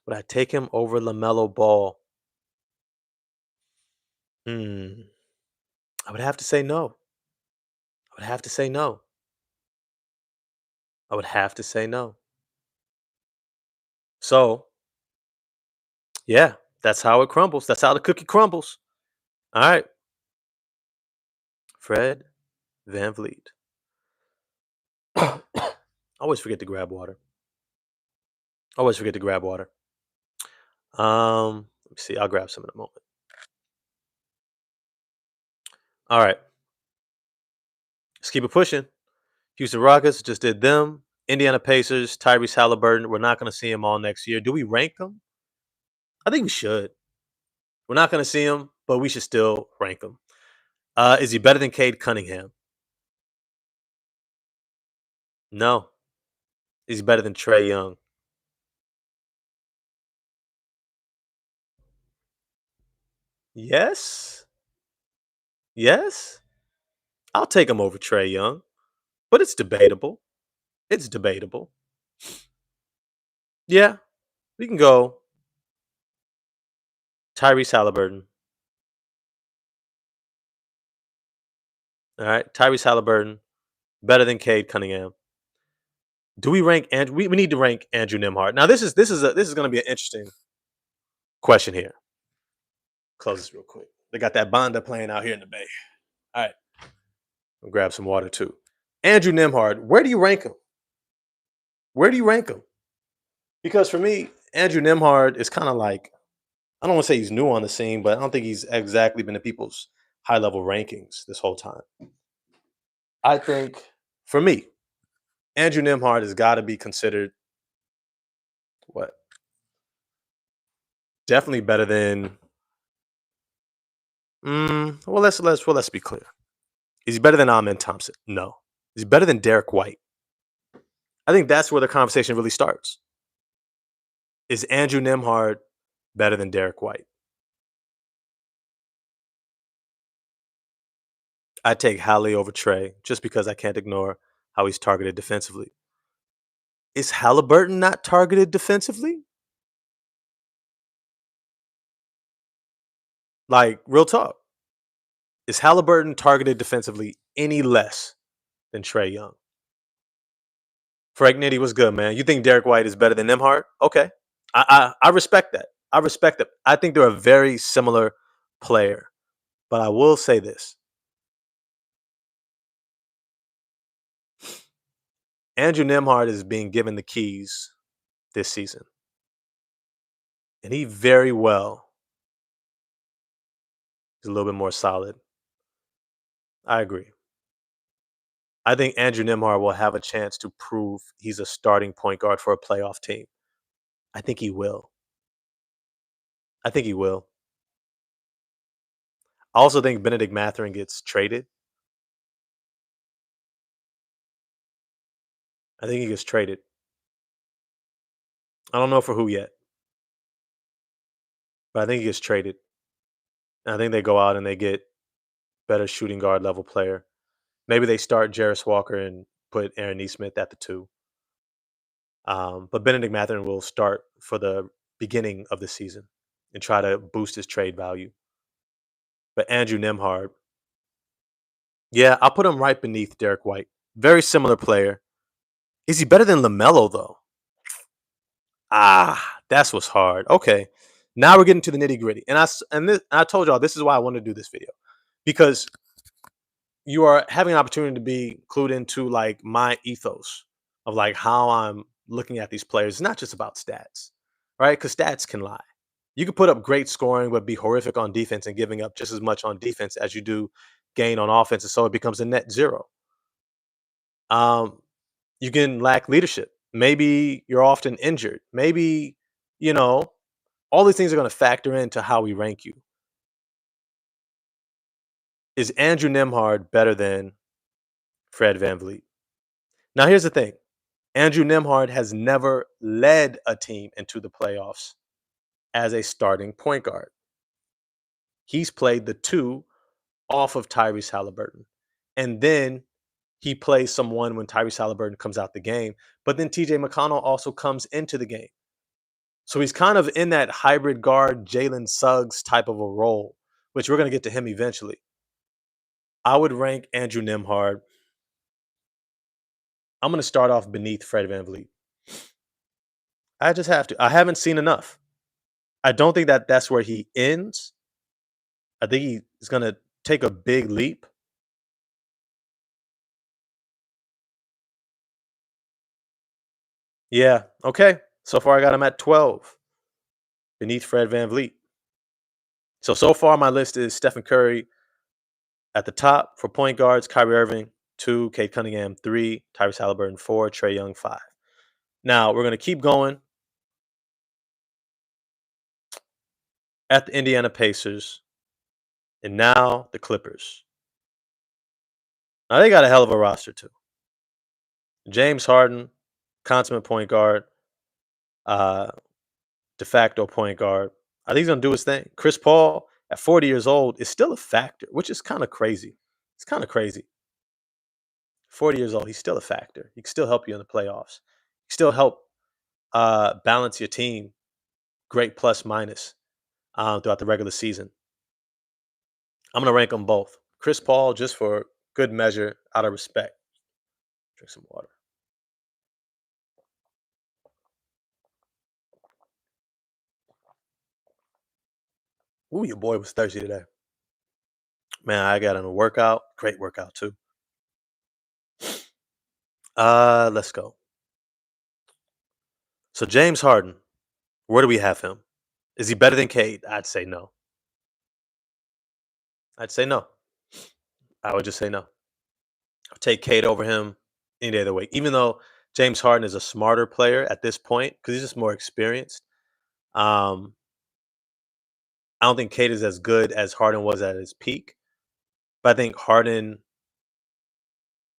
but I take him over LaMelo Ball. Hmm. I would have to say no. I would have to say no. I would have to say no. So, yeah, that's how it crumbles. That's how the cookie crumbles. All right. Fred VanVleet. I always forget to grab water. Always forget to grab water. Let me see. I'll grab some in a moment. All right. Let's keep it pushing. Houston Rockets just did them. Indiana Pacers, Tyrese Halliburton. We're not going to see him all next year. Do we rank them? I think we should. We're not going to see him, but we should still rank him. Is he better than Cade Cunningham? No. Is he better than Trey Young? Yes. Yes. I'll take him over Trey Young, but it's debatable. It's debatable. Yeah, we can go Tyrese Halliburton. All right, Tyrese Halliburton better than Cade Cunningham. Do we rank Andrew? We need to rank Andrew Nimhart. Now this is going to be an interesting question here. Close this real quick. They got that Bonda playing out here in the Bay. All right, I'll grab some water too. Andrew Nimhart, where do you rank him? Where do you rank him? Because for me, Andrew Nimhart is kind of like, I don't want to say he's new on the scene, but I don't think he's exactly been in people's high level rankings this whole time. I think for me, Andrew Nimhart has got to be considered what? Definitely better than. Let's be clear. Is he better than Amin Thompson? No. Is he better than Derek White? I think that's where the conversation really starts. Is Andrew Nimhart better than Derek White? I take Hallie over Trey just because I can't ignore how he's targeted defensively. Is Halliburton not targeted defensively? Like, real talk. Is Halliburton targeted defensively any less than Trey Young? Frank Nitty was good, man. You think Derek White is better than Nimhart? Okay. I respect that. I respect it. I think they're a very similar player. But I will say this. Andrew Nemhard is being given the keys this season, and he very well is a little bit more solid. I agree. I think Andrew Nemhard will have a chance to prove he's a starting point guard for a playoff team. I think he will. I think he will. I also think Benedict Mathurin gets traded. I think he gets traded. I don't know for who yet, but I think he gets traded. And I think they go out and they get better shooting guard level player. Maybe they start Jarris Walker and put Aaron Nesmith at the two. But Benedict Mathurin will start for the beginning of the season and try to boost his trade value. But Andrew Nemhard, yeah, I'll put him right beneath Derek White. Very similar player. Is he better than LaMelo though? That's what's hard. Okay, now we're getting to the nitty gritty, and I told y'all this is why I wanted to do this video because you are having an opportunity to be clued into like my ethos of like how I'm looking at these players. It's not just about stats, right? Because stats can lie. You could put up great scoring, but be horrific on defense and giving up just as much on defense as you do gain on offense, and so it becomes a net zero. Um, you can lack leadership. Maybe you're often injured. Maybe, you know, all these things are going to factor into how we rank you. Is Andrew Nemhard better than Fred VanVleet? Now, here's the thing. Andrew Nemhard has never led a team into the playoffs as a starting point guard. He's played the two off of Tyrese Halliburton. And then he plays someone when Tyrese Halliburton comes out the game. But then TJ McConnell also comes into the game. So he's kind of in that hybrid guard, Jalen Suggs type of a role, which we're going to get to him eventually. I would rank Andrew Nemhard. I'm going to start off beneath Fred VanVleet. I just have to. I haven't seen enough. I don't think that that's where he ends. I think he's going to take a big leap. Yeah. Okay. So far, I got him at 12 beneath Fred VanVleet. So far, my list is Stephen Curry at the top for point guards, Kyrie Irving, 2, Cade Cunningham, 3, Tyrese Halliburton, 4, Trae Young, 5. Now, we're going to keep going at the Indiana Pacers and now the Clippers. Now, they got a hell of a roster, too. James Harden, consummate point guard, uh, de facto point guard. I think he's going to do his thing. Chris Paul, at 40 years old, is still a factor, which is kind of crazy. It's kind of crazy. 40 years old, he's still a factor. He can still help you in the playoffs. He can still help balance your team, great plus minus throughout the regular season. I'm going to rank them both. Chris Paul, just for good measure, out of respect. Drink some water. Ooh, your boy was thirsty today. Man, I got in a workout. Great workout, too. Let's go. So James Harden, where do we have him? Is he better than Cade? I'd say no. I'd say no. I would just say no. I'll take Cade over him any day of the week. Even though James Harden is a smarter player at this point because he's just more experienced. Um, I don't think Cade is as good as Harden was at his peak, but I think Harden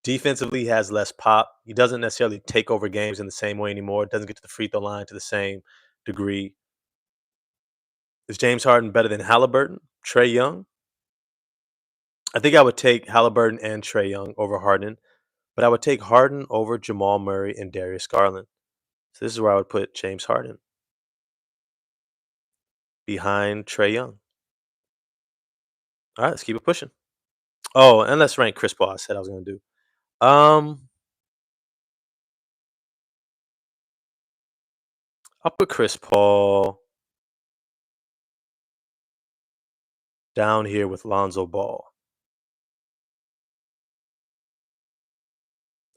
defensively has less pop. He doesn't necessarily take over games in the same way anymore. Doesn't get to the free throw line to the same degree. Is James Harden better than Halliburton? Trae Young? I think I would take Halliburton and Trae Young over Harden, but I would take Harden over Jamal Murray and Darius Garland. So this is where I would put James Harden behind Trae Young. All right, let's keep it pushing. Oh, and let's rank Chris Paul. I said I was going to do. I'll put Chris Paul down here with Lonzo Ball.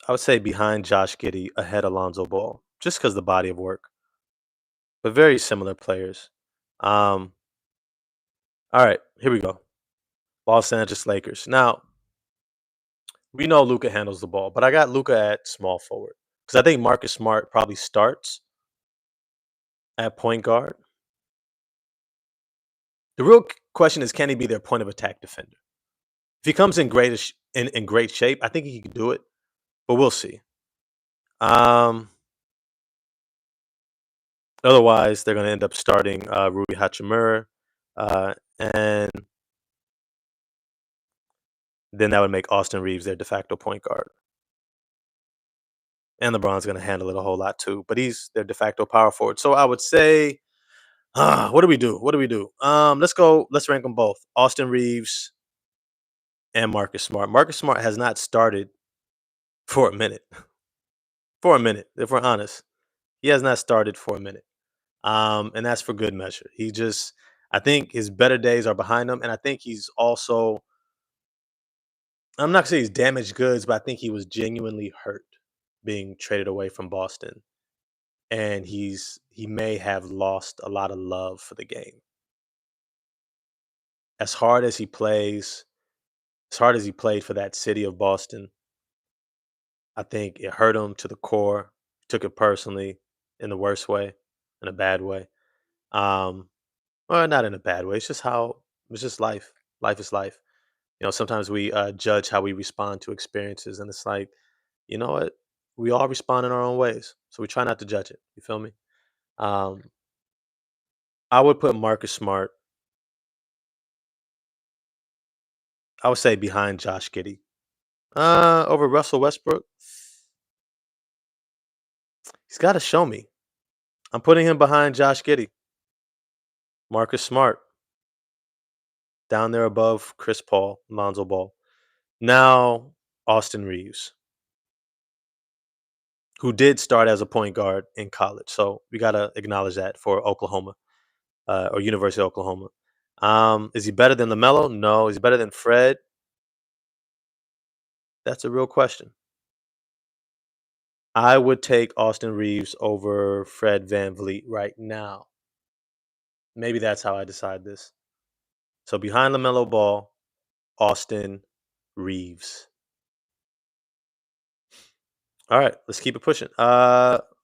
I would say behind Josh Giddey, ahead Alonzo Ball, just because the body of work, but very similar players. Um, all right, here we go. Los Angeles Lakers. Now, we know Luca handles the ball, but I got Luca at small forward because I think Marcus Smart probably starts at point guard. The real question is, can he be their point of attack defender? If he comes in in great shape, I think he can do it, but we'll see. Um, Otherwise, they're going to end up starting Rui Hachimura, and then that would make Austin Reeves their de facto point guard. And LeBron's going to handle it a whole lot too, but he's their de facto power forward. So I would say, what do we do? What do we do? Let's go. Let's rank them both: Austin Reeves and Marcus Smart. Marcus Smart has not started for a minute. For a minute, if we're honest, he has not started for a minute, and that's for good measure. I think his better days are behind him, and I think he's also. I'm not gonna say he's damaged goods, but I think he was genuinely hurt being traded away from Boston, and he may have lost a lot of love for the game. As hard as he plays, as hard as he played for that city of Boston, I think it hurt him to the core. Took it personally in the worst way, in a bad way. Um, well, not in a bad way. It's just life. Life is life. Sometimes we judge how we respond to experiences, and it's like, you know what? We all respond in our own ways, so we try not to judge it. You feel me? Um, I would put Marcus Smart. I would say behind Josh Giddey. Over Russell Westbrook. He's got to show me. I'm putting him behind Josh Giddey. Marcus Smart down there above Chris Paul, Lonzo Ball. Now Austin Reeves, who did start as a point guard in college, so we gotta acknowledge that for Oklahoma or University of Oklahoma. Is he better than LaMelo? No. Is he better than Fred? That's a real question. I would take Austin Reeves over Fred Van Vliet right now. Maybe that's how I decide this. So behind LaMelo Ball, Austin Reeves. All right, let's keep it pushing.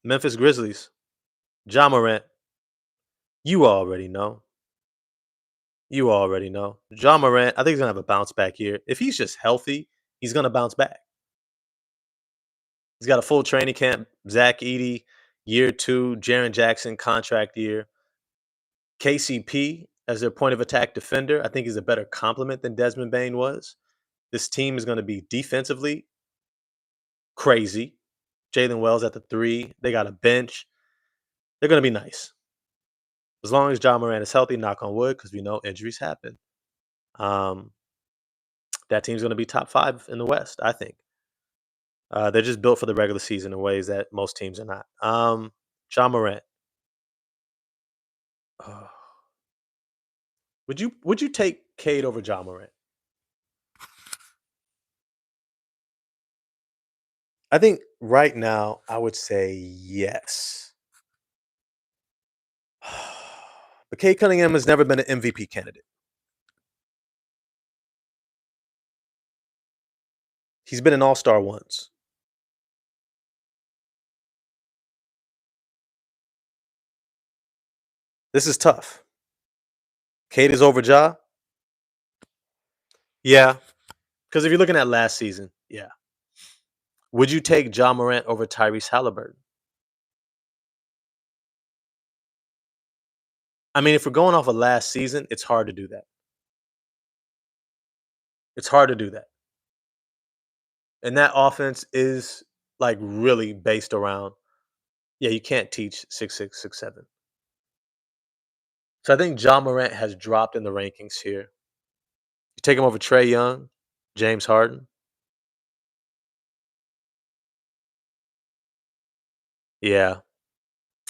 Memphis Grizzlies. Ja Morant. You already know. You already know. Ja Morant, I think he's gonna have a bounce back year. If he's just healthy, he's gonna bounce back. He's got a full training camp. Zach Edey, year two. Jaren Jackson, contract year. KCP as their point of attack defender, I think he's a better complement than Desmond Bain was. This team is going to be defensively crazy. Jalen Wells at the three. They got a bench. They're going to be nice. As long as John Moran is healthy, knock on wood, because we know injuries happen. Um, that team's going to be top five in the West, I think. They're just built for the regular season in ways that most teams are not. John Morant. Uh, would you take Cade over John Morant? I think right now I would say yes. But Cade Cunningham has never been an MVP candidate. He's been an all-star once. This is tough. Cade is over Ja? Yeah. Because if you're looking at last season, yeah. Would you take Ja Morant over Tyrese Halliburton? I mean, if we're going off of last season, it's hard to do that. It's hard to do that. And that offense is like really based around, yeah, you can't teach 6'6", 6'7". So I think Ja Morant has dropped in the rankings here. You take him over Trey Young, James Harden. Yeah.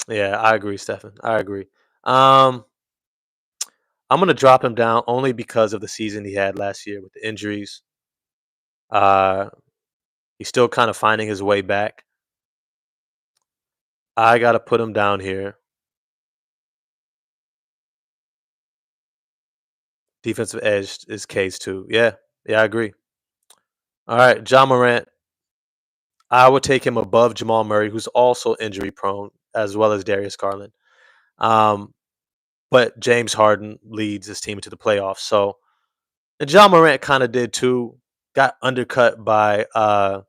Yeah, I agree, Stefan. I agree. Um, I'm gonna drop him down only because of the season he had last year with the injuries. Uh, He's still kind of finding his way back. I got to put him down here. Defensive edge is case too. Yeah. Yeah, I agree. All right. John Morant. I would take him above Jamal Murray, who's also injury prone, as well as Darius Garland. Um, but James Harden leads his team into the playoffs. So, and John Morant kind of did too. Got undercut by the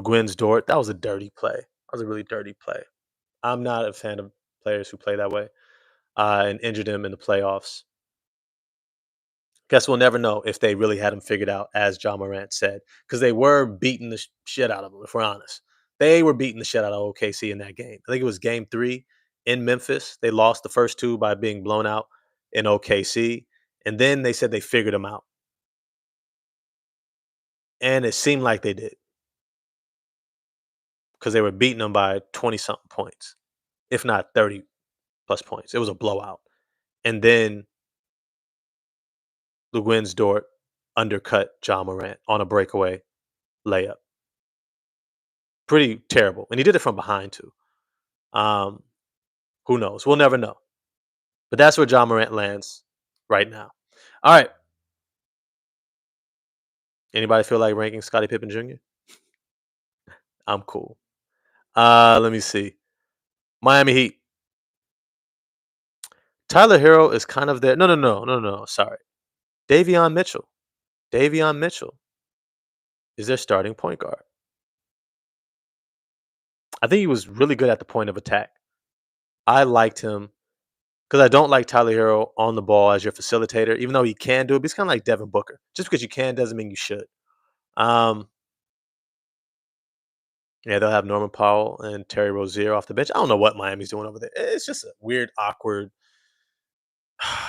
Gwyn's Dort. That was a dirty play. That was a really dirty play. I'm not a fan of players who play that way and injured him in the playoffs. Guess we'll never know if they really had him figured out, as John Morant said, because they were beating the shit out of him. If we're honest, they were beating the shit out of OKC in that game. I think it was Game 3 in Memphis. They lost the first two by being blown out in OKC, and then they said they figured him out, and it seemed like they did because they were beating them by 20 something points, if not 30 plus points. It was a blowout, and then Luguin's Dort undercut John Morant on a breakaway layup. Pretty terrible, and he did it from behind too. Um, who knows? We'll never know. But that's where John Morant lands right now. All right. Anybody feel like ranking Scottie Pippen Jr.? I'm cool. Let me see. Miami Heat. Tyler Hero is kind of there. No. Sorry. Davion Mitchell. Davion Mitchell is their starting point guard. I think he was really good at the point of attack. I liked him because I don't like Tyler Hero on the ball as your facilitator, even though he can do it. But he's kind of like Devin Booker. Just because you can doesn't mean you should. Um, Yeah, they'll have Norman Powell and Terry Rozier off the bench. I don't know what Miami's doing over there. It's just a weird, awkward.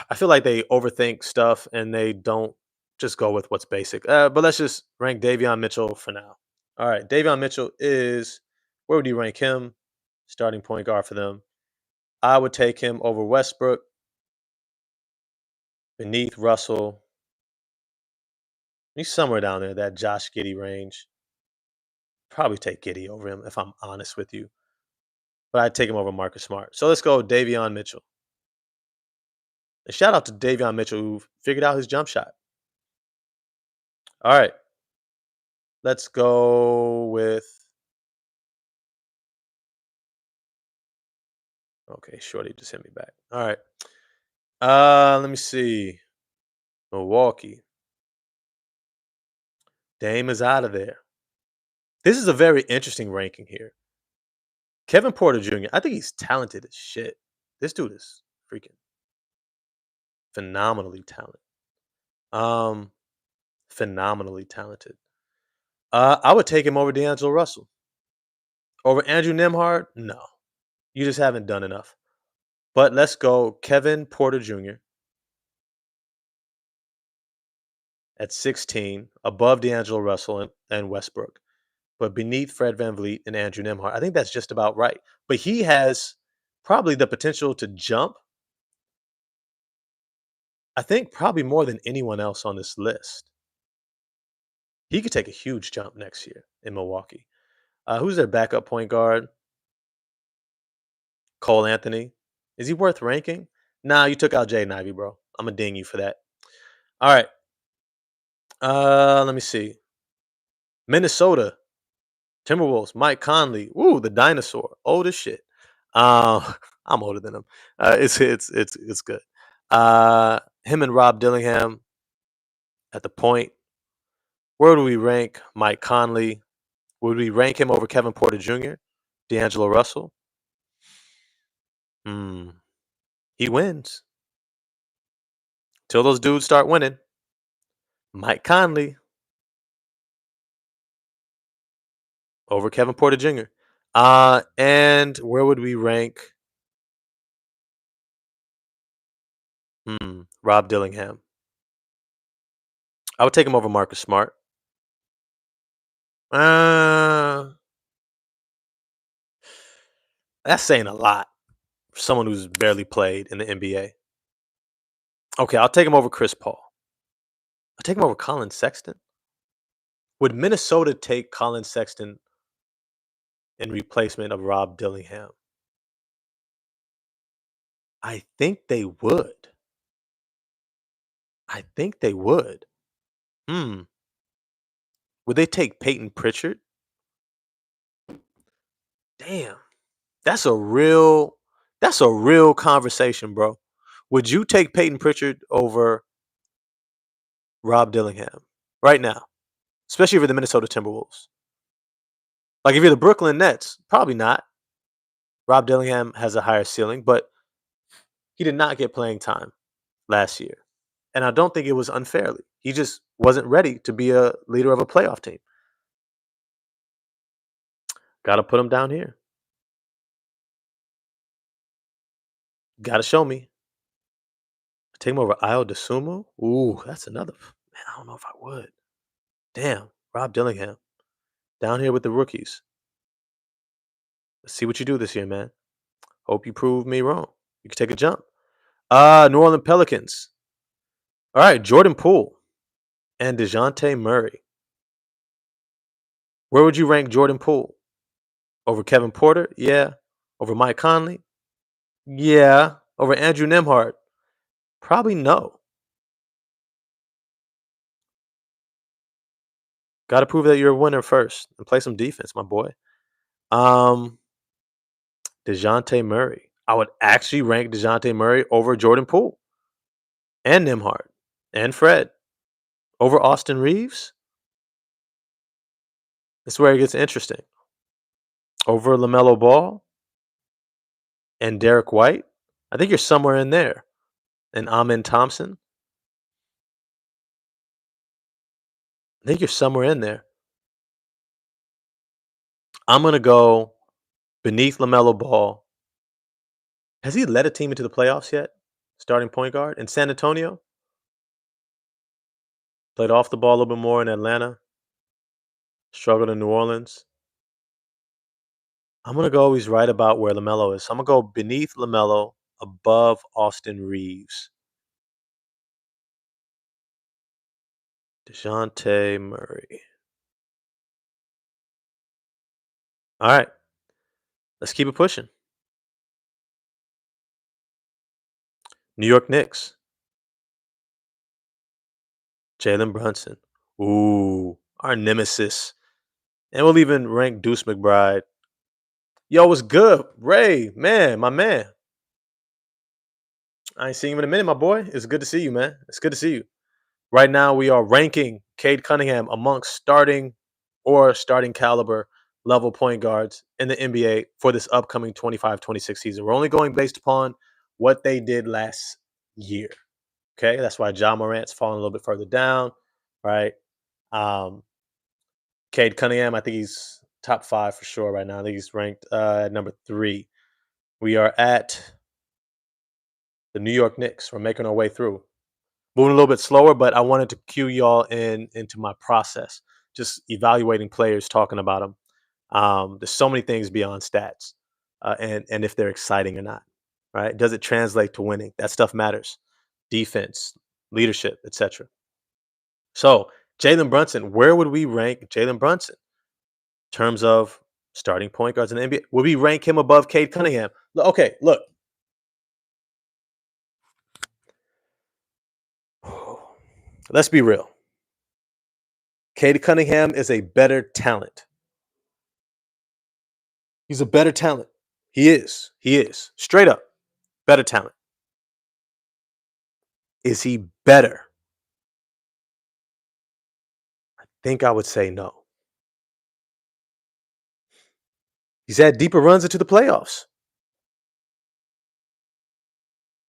I feel like they overthink stuff and they don't just go with what's basic. But let's just rank Davion Mitchell for now. All right, Davion Mitchell is, where would you rank him? Starting point guard for them. I would take him over Westbrook, beneath Russell. He's somewhere down there, that Josh Giddey range. Probably take Giddey over him if I'm honest with you. But I'd take him over Marcus Smart. So let's go Davion Mitchell. And shout out to Davion Mitchell who figured out his jump shot. All right. Let's go with, okay, Shorty just hit me back. All right. Let me see. Milwaukee. Dame is out of there. This is a very interesting ranking here. Kevin Porter Jr. I think he's talented as shit. This dude is freaking phenomenally talented. Um, phenomenally talented. I would take him over D'Angelo Russell. Over Andrew Nemhard? No. You just haven't done enough. But let's go Kevin Porter Jr. at 16, above D'Angelo Russell and Westbrook, but beneath Fred VanVleet and Andrew Nemhart. I think that's just about right. But he has probably the potential to jump, I think, probably more than anyone else on this list. He could take a huge jump next year in Milwaukee. Who's their backup point guard? Cole Anthony. Is he worth ranking? Nah, you took out Jaden Ivey, bro. I'm going to ding you for that. All right. Let me see. Minnesota. Timberwolves, Mike Conley, woo, the dinosaur, old as shit. I'm older than him. It's good. Him and Rob Dillingham at the point. Where do we rank Mike Conley? Would we rank him over Kevin Porter Jr., D'Angelo Russell? Hmm. He wins till those dudes start winning. Mike Conley over Kevin Porter Jr. And where would we rank? Rob Dillingham. I would take him over Marcus Smart. Uh, that's saying a lot for someone who's barely played in the NBA. Okay, I'll take him over Chris Paul. I'll take him over Colin Sexton. Would Minnesota take Colin Sexton in replacement of Rob Dillingham? I think they would. I think they would. Hmm. Would they take Peyton Pritchard? Damn. That's a real that's a real conversation, bro. Would you take Peyton Pritchard over Rob Dillingham right now? Especially for the Minnesota Timberwolves. Like if you're the Brooklyn Nets, probably not. Rob Dillingham has a higher ceiling, but he did not get playing time last year. And I don't think it was unfairly. He just wasn't ready to be a leader of a playoff team. Got to put him down here. Got to show me. Take him over Io DeSumo? Ooh, that's another. Man, I don't know if I would. Damn, Rob Dillingham down here with the rookies. Let's see what you do this year, man. Hope you prove me wrong. You can take a jump. New Orleans Pelicans. All right, Jordan Poole and DeJounte Murray. Where would you rank Jordan Poole? Over Kevin Porter? Yeah. Over Mike Conley? Yeah. Over Andrew Nemhart? Probably no. Got to prove that you're a winner first and play some defense, my boy. Um, DeJounte Murray. I would actually rank DeJounte Murray over Jordan Poole and Nemhart and Fred over Austin Reeves. This is where it gets interesting. Over LaMelo Ball and Derek White. I think you're somewhere in there. And Amin Thompson. I think you're somewhere in there. I'm going to go beneath LaMelo Ball. Has he led a team into the playoffs yet? Starting point guard in San Antonio? Played off the ball a little bit more in Atlanta. Struggled in New Orleans. I'm going to go he's right about where LaMelo is. So I'm going to go beneath LaMelo, above Austin Reeves. DeJounte Murray. All right. Let's keep it pushing. New York Knicks. Jalen Brunson. Ooh, our nemesis. And we'll even rank Deuce McBride. Yo, what's good? Ray, man, my man. I ain't seen you in a minute, my boy. It's good to see you, man. It's good to see you. Right now, we are ranking Cade Cunningham amongst starting caliber level point guards in the NBA for this upcoming 25-26 season. We're only going based upon what they did last year. Okay, that's why Ja Morant's falling a little bit further down, right? Cade Cunningham, I think he's top 5 for sure right now. I think he's ranked at number 3. We are at the New York Knicks. We're making our way through. Moving a little bit slower, but I wanted to cue y'all into my process. Just evaluating players, talking about them. There's so many things beyond stats, and if they're exciting or not. Right? Does it translate to winning? That stuff matters. Defense, leadership, etc. So Jalen Brunson, where would we rank Jalen Brunson in terms of starting point guards in the NBA? Would we rank him above Cade Cunningham? Okay, look. Let's be real. Cade Cunningham is a better talent. He's a better talent. He is. He is. Straight up. Better talent. Is he better? I think I would say no. He's had deeper runs into the playoffs.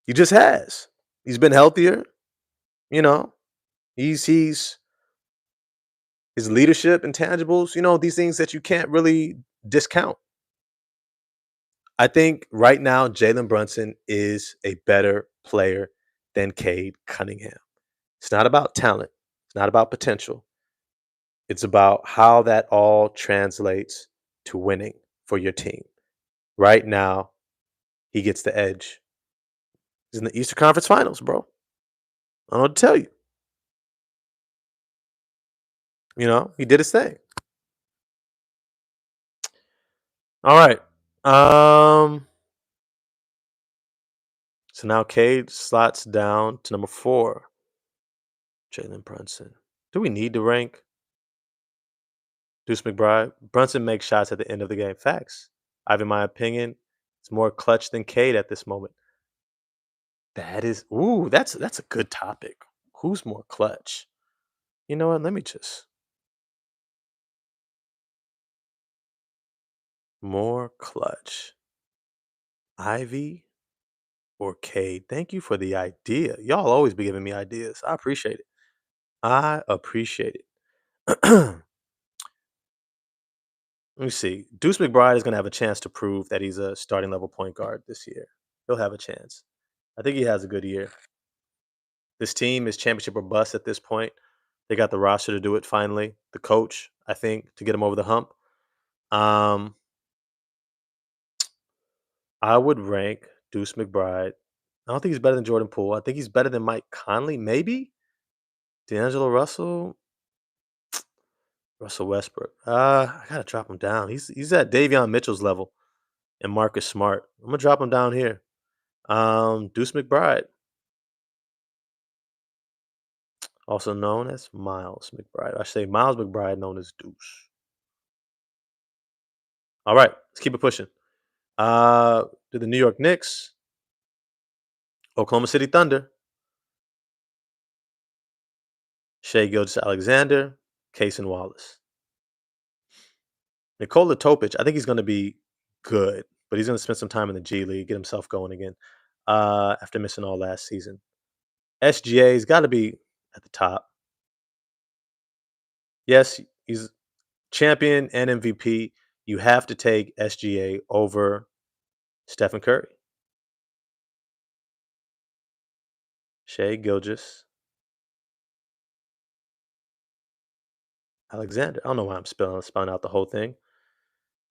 He just has. He's been healthier. You know, he's his leadership intangibles, these things that you can't really discount. I think right now Jalen Brunson is a better player than Cade Cunningham. It's not about talent. It's not about potential. It's about how that all translates to winning for your team. Right now, he gets the edge. He's in the Eastern Conference Finals, bro. I don't know what to tell you. He did his thing. All right. Um. So now Cade slots down to number 4. Jalen Brunson. Do we need to rank Deuce McBride? Brunson makes shots at the end of the game. Facts. In my opinion, it's more clutch than Cade at this moment. That is, ooh, that's a good topic. Who's more clutch? You know what? Let me just more clutch. Ivy or Cade? Thank you for the idea. Y'all always be giving me ideas. I appreciate it. I appreciate it. Let me see. Deuce McBride is going to have a chance to prove that he's a starting level point guard this year. He'll have a chance. I think he has a good year. This team is championship or bust at this point. They got the roster to do it finally. The coach, I think, to get him over the hump. Um, I would rank Deuce McBride. I don't think he's better than Jordan Poole. I think he's better than Mike Conley, maybe. D'Angelo Russell, Russell Westbrook. I gotta drop him down. He's at Davion Mitchell's level and Marcus Smart. I'm gonna drop him down here. Deuce McBride, also known as Miles McBride. I say Miles McBride, known as Deuce. All right, let's keep it pushing. To the New York Knicks, Oklahoma City Thunder, Shea Gilgeous-Alexander, Cason Wallace. Nikola Topic, I think he's going to be good, but he's going to spend some time in the G League, get himself going again after missing all last season. SGA's got to be at the top. Yes, he's champion and MVP. You have to take SGA over Stephen Curry. Shea Gilgis Alexander. I don't know why I'm spelling out the whole thing.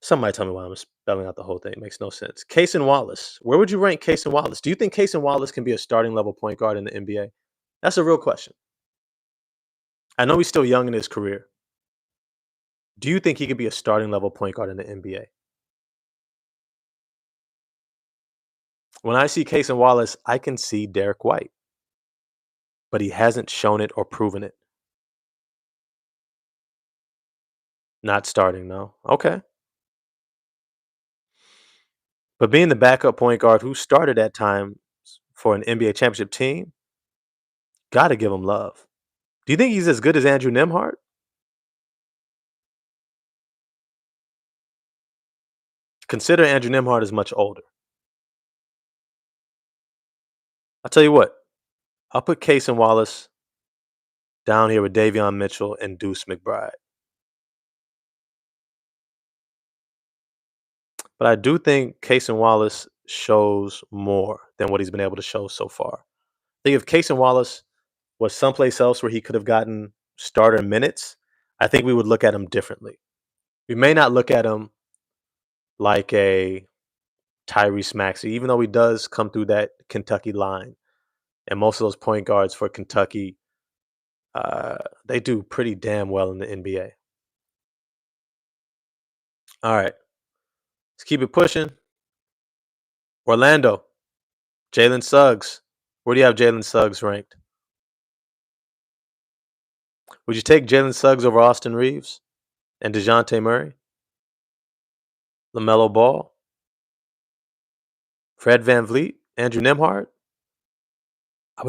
Somebody tell me why I'm spelling out the whole thing. It makes no sense. Cason Wallace. Where would you rank Cason Wallace? Do you think Cason Wallace can be a starting level point guard in the NBA? That's a real question. I know he's still young in his career. Do you think he could be a starting level point guard in the NBA? When I see Cason Wallace, I can see Derek White, but he hasn't shown it or proven it. Not starting, no. Okay. But being the backup point guard who started at times for an NBA championship team, gotta give him love. Do you think he's as good as Andrew Nemhart? Consider Andrew Nemhart is much older. I'll tell you what, I'll put Cason Wallace down here with Davion Mitchell and Deuce McBride. But I do think Cason Wallace shows more than what he's been able to show so far. I think if Cason Wallace was someplace else where he could have gotten starter minutes, I think we would look at him differently. We may not look at him like a Tyrese Maxey, even though he does come through that Kentucky line. And most of those point guards for Kentucky, they do pretty damn well in the NBA. All right, let's keep it pushing. Orlando, Jalen Suggs. Where do you have Jalen Suggs ranked? Would you take Jalen Suggs over Austin Reeves and DeJounte Murray, LaMelo Ball, Fred Van Vliet, Andrew Nemhard? I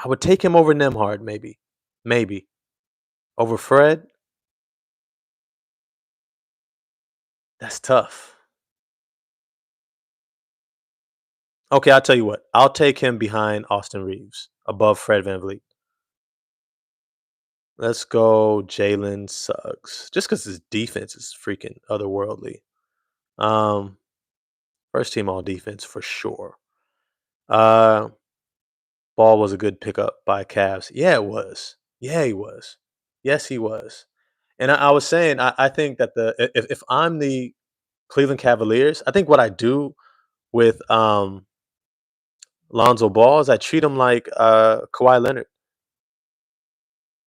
would take him over Nemhard, maybe over Fred. That's tough. Okay, I'll tell you what. I'll take him behind Austin Reeves, above Fred Van Vliet. Let's go Jalen Suggs, just because his defense is freaking otherworldly. Um, First team all defense for sure. Uh, Ball was a good pickup by Cavs. Yeah, it was. Yeah, he was. Yes, he was. And I was saying, I think that if I'm the Cleveland Cavaliers, I think what I do with Lonzo Ball is I treat him like Kawhi Leonard.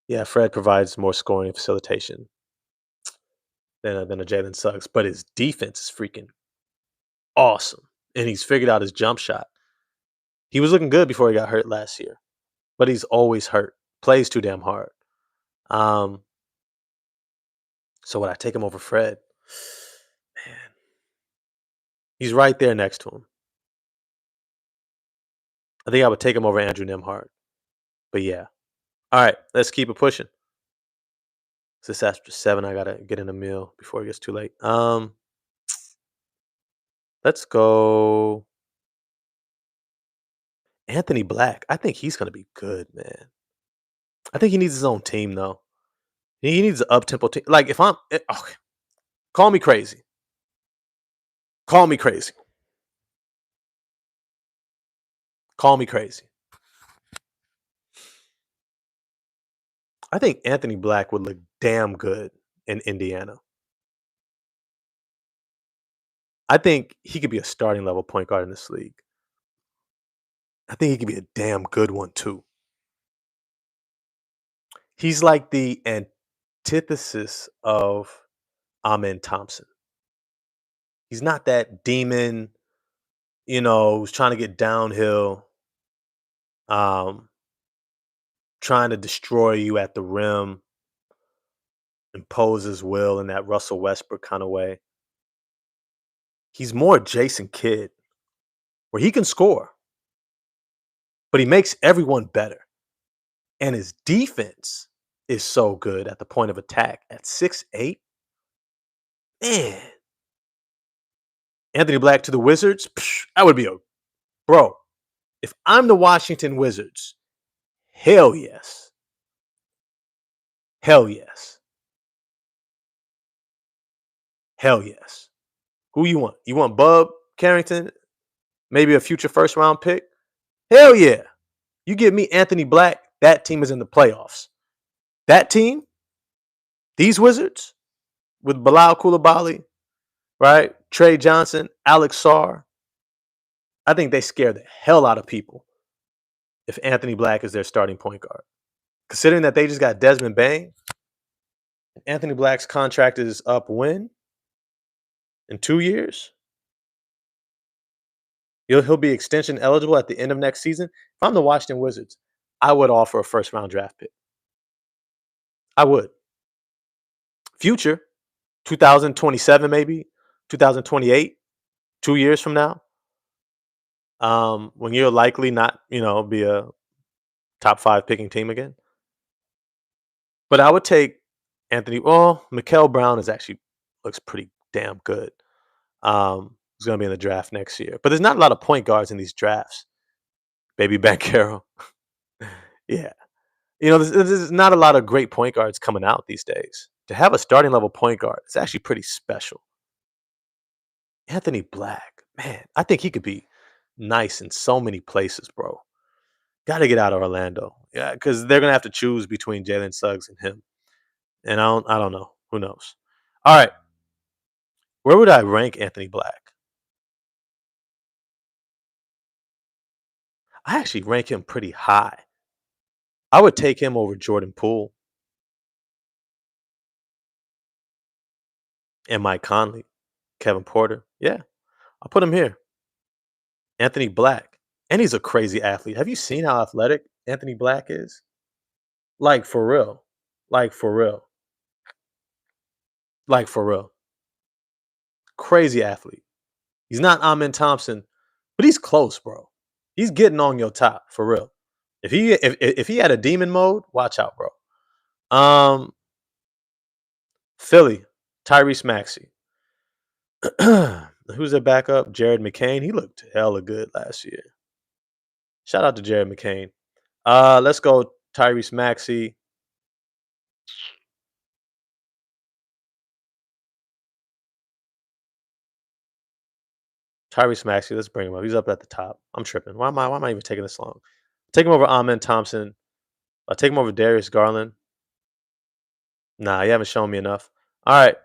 Yeah, Fred provides more scoring and facilitation than a Jalen Suggs, but his defense is freaking awesome, and he's figured out his jump shot. He was looking good before he got hurt last year, but he's always hurt. Plays too damn hard. Um, so would I take him over Fred? Man, he's right there next to him. I think I would take him over Andrew Nemhart. But yeah. All right, let's keep it pushing. This after 7, I gotta get in a meal before it gets too late. Let's go Anthony Black. I think he's gonna be good, man. I think he needs his own team though. He needs an up tempo team. Like if okay, call me crazy. Call me crazy. Call me crazy. I think Anthony Black would look damn good in Indiana. I think he could be a starting level point guard in this league. I think he could be a damn good one too. He's like the antithesis of Amen Thompson. He's not that demon, who's trying to get downhill, um, trying to destroy you at the rim, impose his will in that Russell Westbrook kind of way. He's more Jason Kidd, where he can score, but he makes everyone better. And his defense is so good at the point of attack at 6'8". Man, Anthony Black to the Wizards, that would be a bro. If I'm the Washington Wizards, hell yes. Hell yes. Hell yes. Who you want? You want Bub Carrington? Maybe a future first round pick? Hell yeah. You give me Anthony Black, that team is in the playoffs. That team, these Wizards, with Bilal Coulibaly, right? Trey Johnson, Alex Sarr. I think they scare the hell out of people if Anthony Black is their starting point guard. Considering that they just got Desmond Bain, Anthony Black's contract is up when? In 2 years? He'll be extension eligible at the end of next season. If I'm the Washington Wizards, I would offer a first round draft pick. I would. Future, 2027 maybe, 2028, 2 years from now. When you're likely not, be a top 5 picking team again. But I would take Anthony. Well, Mikael Brown is actually looks pretty damn good. He's going to be in the draft next year. But there's not a lot of point guards in these drafts. Baby Banchero. Yeah. There's not a lot of great point guards coming out these days. To have a starting level point guard, it's actually pretty special. Anthony Black, man, I think he could be nice in so many places, bro. Got to get out of Orlando. Yeah, because they're going to have to choose between Jalen Suggs and him. And I don't know. Who knows? All right. Where would I rank Anthony Black? I actually rank him pretty high. I would take him over Jordan Poole and Mike Conley, Kevin Porter. Yeah, I'll put him here. Anthony Black. And he's a crazy athlete. Have you seen how athletic Anthony Black is? Like for real. Like for real. Like for real. Crazy athlete. He's not Amen Thompson, but he's close, bro. He's getting on your top for real. If he had a demon mode, watch out, bro. Philly, Tyrese Maxey. Who's their backup? Jared McCain. He looked hella good last year. Shout out to Jared McCain. Let's go Tyrese Maxey. Tyrese Maxey, let's bring him up. He's up at the top. I'm tripping. Why am I even taking this long? Take him over Amen Thompson. I'll take him over Darius Garland. Nah, you haven't shown me enough. All right.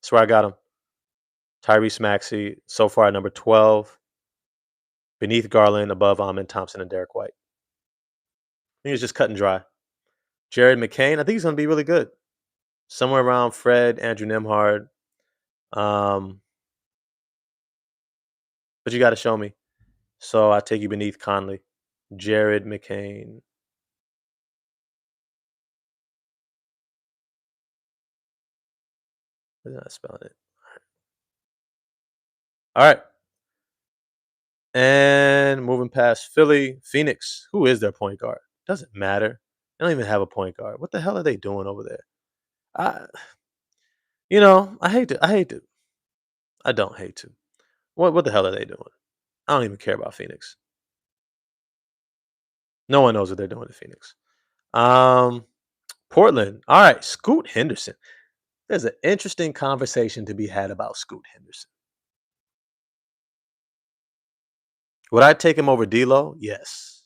That's where I got him. Tyrese Maxey, so far at number 12. Beneath Garland, above Amen Thompson and Derek White. I think it's just cut and dry. Jared McCain, I think he's going to be really good. Somewhere around Fred, Andrew Nemhard. Um, but you got to show me. So I take you beneath Conley. Jared McCain. Why did I spell it? All right. And moving past Philly, Phoenix. Who is their point guard? Doesn't matter. They don't even have a point guard. What the hell are they doing over there? I, I hate to. I hate to. I don't hate to. What the hell are they doing? I don't even care about Phoenix. No one knows what they're doing in Phoenix. Um, Portland. All right, Scoot Henderson. There's an interesting conversation to be had about Scoot Henderson. Would I take him over D'Lo? Yes.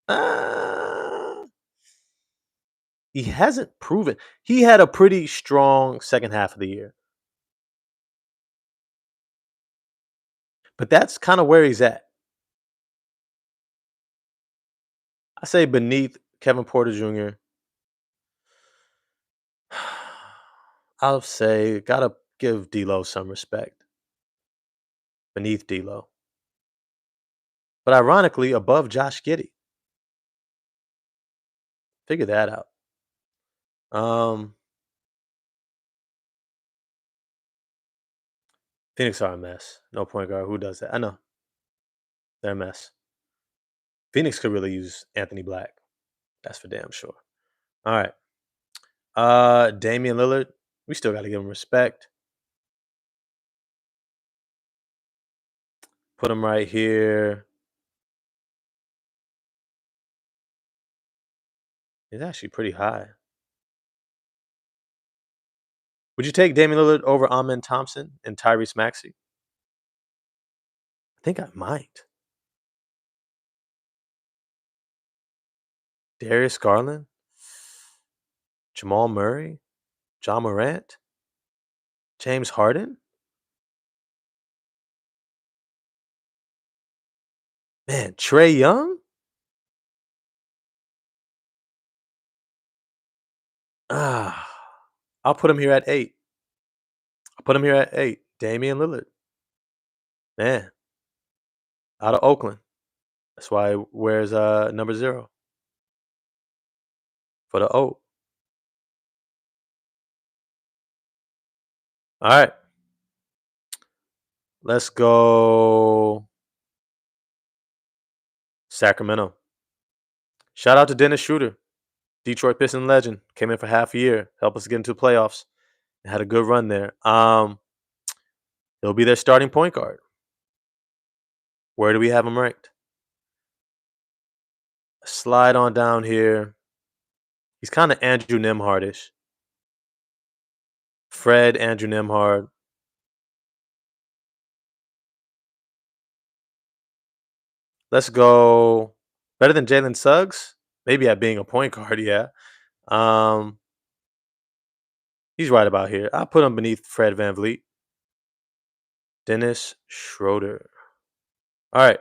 Uh, he hasn't proven. He had a pretty strong second half of the year, but that's kind of where he's at. I say beneath Kevin Porter Jr. I'll say gotta give D'Lo some respect beneath D'Lo, but ironically above Josh Giddey. Figure that out. Um, Phoenix are a mess. No point guard. Who does that? I know they're a mess. Phoenix could really use Anthony Black. That's for damn sure. All right. Damian Lillard. We still got to give him respect. Put him right here. He's actually pretty high. Would you take Damian Lillard over Amen Thompson and Tyrese Maxey? I think I might. Darius Garland, Jamal Murray, John Morant, James Harden. Man, Trey Young. Ah, I'll put him here at 8. I'll put him here at 8. Damian Lillard. Man, out of Oakland. That's why he wears number 0 for the O. All right. Let's go Sacramento. Shout out to Dennis Schroeder, Detroit Piston legend. Came in for half a year, helped us get into the playoffs, and had a good run there. He'll be their starting point guard. Where do we have him ranked? Slide on down here. He's kind of Andrew Nemhardish. Fred, Andrew Nemhard. Let's go better than Jalen Suggs. Maybe at being a point guard, yeah. Um, he's right about here. I put him beneath Fred VanVleet. Dennis Schroeder. All right.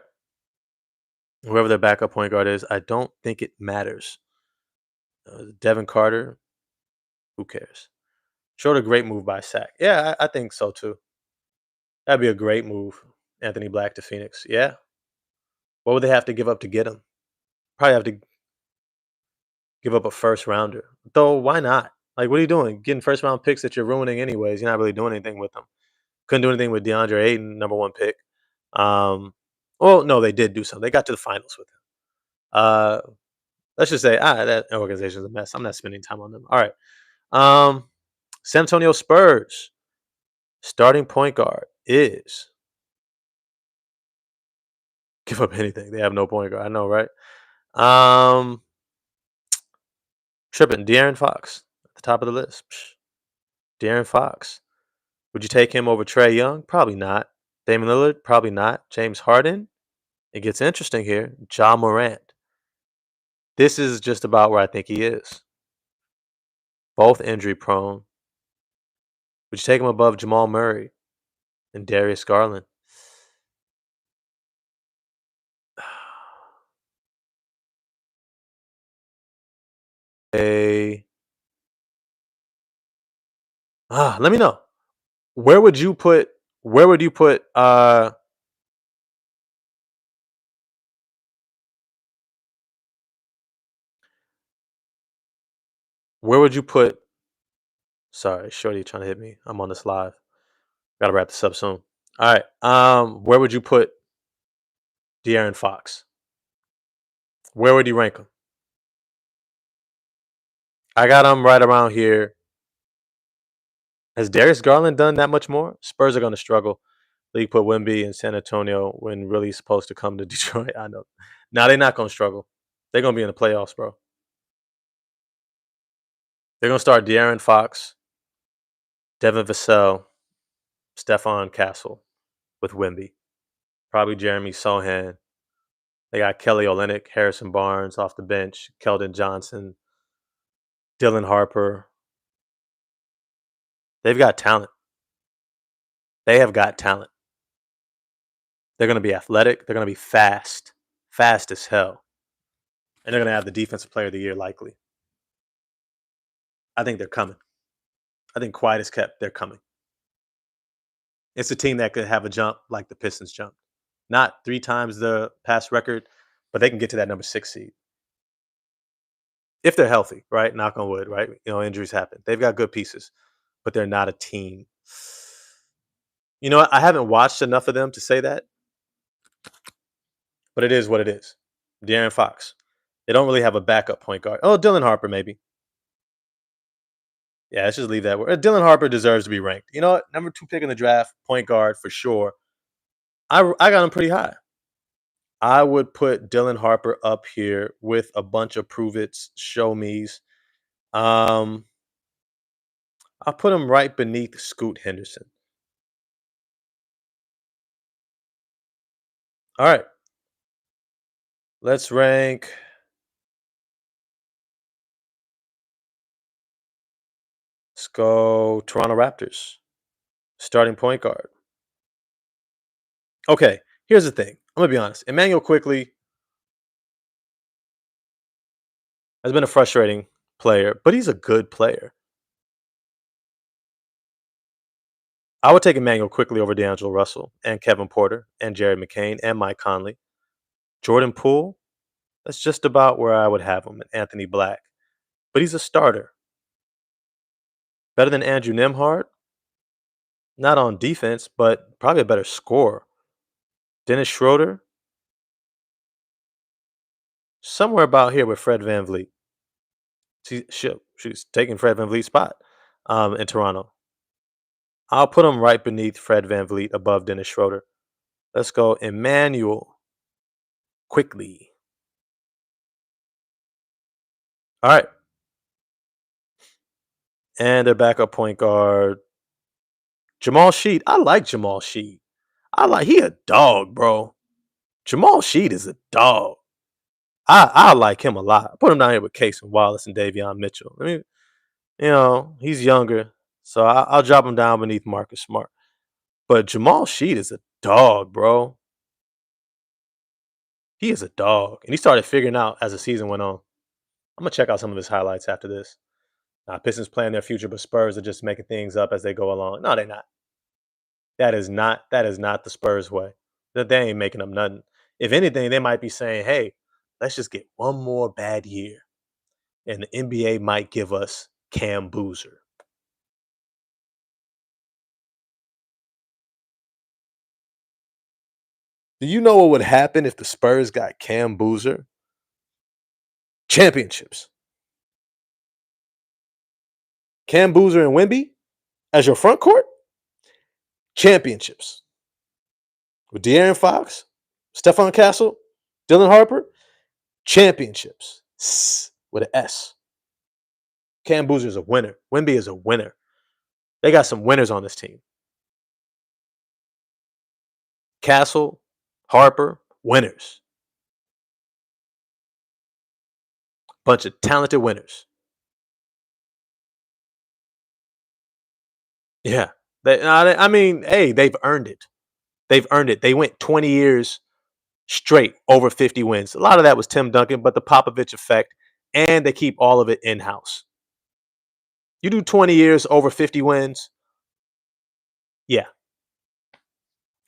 Whoever their backup point guard is, I don't think it matters. Devin Carter, who cares? Schroeder, great move by Sack. Yeah, I think so too. That'd be a great move. Anthony Black to Phoenix. Yeah. What would they have to give up to get him? Probably have to give up a first rounder. Though, why not? Like, what are you doing? Getting first round picks that you're ruining anyways. You're not really doing anything with them. Couldn't do anything with DeAndre Ayton, number 1 pick. Well, no, they did do something. They got to the finals with him. Uh, let's just say, that organization's a mess. I'm not spending time on them. All right. San Antonio Spurs starting point guard is give up anything. They have no point guard. I know, right? Um, Tripping. De'Aaron Fox at the top of the list. De'Aaron Fox. Would you take him over Trey Young? Probably not. Damian Lillard? Probably not. James Harden? It gets interesting here. Ja Morant. This is just about where I think he is. Both injury prone. Would you take him above Jamal Murray and Darius Garland? Let me know. Where would you put where would you put where would you put sorry, Shorty trying to hit me. I'm on this live. Gotta wrap this up soon. All right. Where would you put De'Aaron Fox? Where would you rank him? I got him right around here. Has Darius Garland done that much more? Spurs are gonna struggle. League put Wemby in San Antonio when really he's supposed to come to Detroit. I know. Now they're not gonna struggle. They're gonna be in the playoffs, bro. They're gonna start De'Aaron Fox, Devin Vassell, Stephon Castle with Wemby. Probably Jeremy Sohan. They got Kelly Olynyk, Harrison Barnes off the bench, Keldon Johnson, Dylan Harper. They've got talent. They have got talent. They're going to be athletic. They're going to be fast, fast as hell. And they're going to have the defensive player of the year likely. I think they're coming. I think quiet is kept. They're coming. It's a team that could have a jump like the Pistons jump. Not 3 times the past record, but they can get to that number 6 seed. If they're healthy, right? Knock on wood, right? Injuries happen. They've got good pieces, but they're not a team. You know what? I haven't watched enough of them to say that, but it is what it is. De'Aaron Fox. They don't really have a backup point guard. Oh, Dylan Harper, maybe. Yeah, let's just leave that. Dylan Harper deserves to be ranked. You know what? Number 2 pick in the draft, point guard for sure. I got him pretty high. I would put Dylan Harper up here with a bunch of prove it's, show me's. I'll put him right beneath Scoot Henderson. All right. Let's rank. Let's go Toronto Raptors. Starting point guard. Okay, here's the thing. I'm going to be honest. Emmanuel Quickly has been a frustrating player, but he's a good player. I would take Emmanuel Quickly over D'Angelo Russell and Kevin Porter and Jared McCain and Mike Conley. Jordan Poole, that's just about where I would have him, and Anthony Black. But he's a starter. Better than Andrew Nembhard? Not on defense, but probably a better scorer. Dennis Schroeder? Somewhere about here with Fred VanVleet. She's taking Fred VanVleet's spot in Toronto. I'll put him right beneath Fred VanVleet above Dennis Schroeder. Let's go Emmanuel Quickly. All right. And their backup point guard, Jamal Sheed. I like Jamal Sheed. He a dog, bro. Jamal Sheed is a dog. I like him a lot. I put him down here with Case and Wallace and Davion Mitchell. I mean, he's younger, so I'll drop him down beneath Marcus Smart. But Jamal Sheed is a dog, bro. He is a dog. And he started figuring out as the season went on. I'm going to check out some of his highlights after this. Pistons playing their future, but Spurs are just making things up as they go along. No, they're not. That is not the Spurs way. That they ain't making up nothing. If anything, they might be saying, hey, let's just get one more bad year. And the NBA might give us Cam Boozer. Do you know what would happen if the Spurs got Cam Boozer? Championships. Cam Boozer and Wemby as your front court? Championships. With De'Aaron Fox, Stephon Castle, Dylan Harper? Championships. With an S. Cam Boozer is a winner. Wemby is a winner. They got some winners on this team. Castle, Harper, winners. Bunch of talented winners. Yeah. I mean, hey, they've earned it. They've earned it. They went 20 years straight over 50 wins. A lot of that was Tim Duncan, but the Popovich effect and they keep all of it in house. You do 20 years, over 50 wins. Yeah,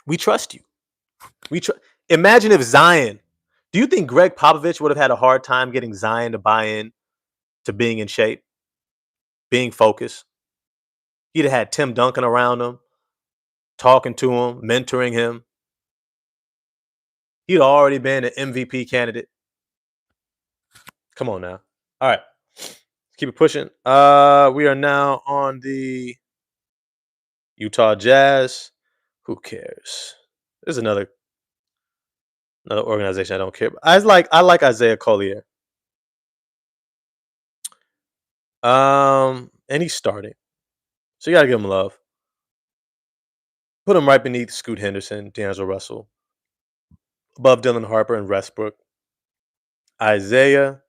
we trust you. Imagine if Zion. Do you think Greg Popovich would have had a hard time getting Zion to buy in to being in shape, being focused? He'd have had Tim Duncan around him, talking to him, mentoring him. He'd already been an MVP candidate. Come on now. All right. Keep it pushing. We are now on the Utah Jazz. Who cares? There's another organization I don't care about. I like Isaiah Collier. And he's starting. So you gotta give him love. Put him right beneath Scoot Henderson, D'Angelo Russell, above Dylan Harper and Westbrook. Isaiah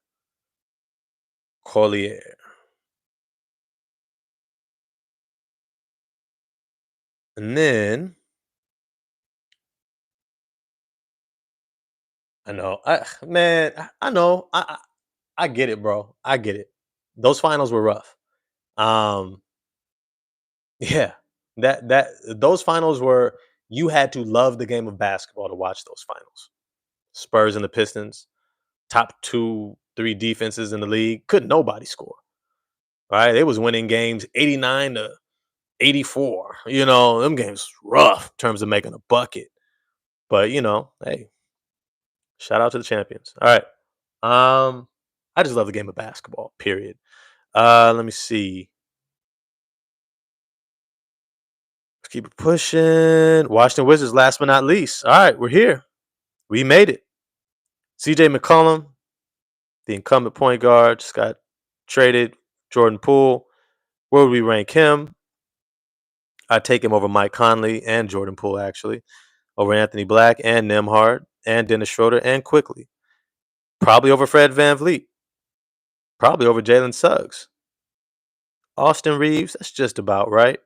Collier. And then I know, I know, I get it, bro. I get it. Those finals were rough. Um, yeah, that those finals were. You had to love the game of basketball to watch those finals. Spurs and the Pistons, top 2, 3 defenses in the league. Couldn't nobody score. Right? They was winning games 89-84. Them games rough in terms of making a bucket. But hey, shout out to the champions. All right. I just love the game of basketball. Period. Let me see. Let's keep it pushing. Washington Wizards, last but not least. All right, we're here. We made it. CJ McCollum, the incumbent point guard, just got traded. Jordan Poole. Where would we rank him? I'd take him over Mike Conley and Jordan Poole, actually, over Anthony Black and Nembhard and Dennis Schroeder and Quickly. Probably over Fred VanVleet. Probably over Jalen Suggs. Austin Reeves, that's just about right.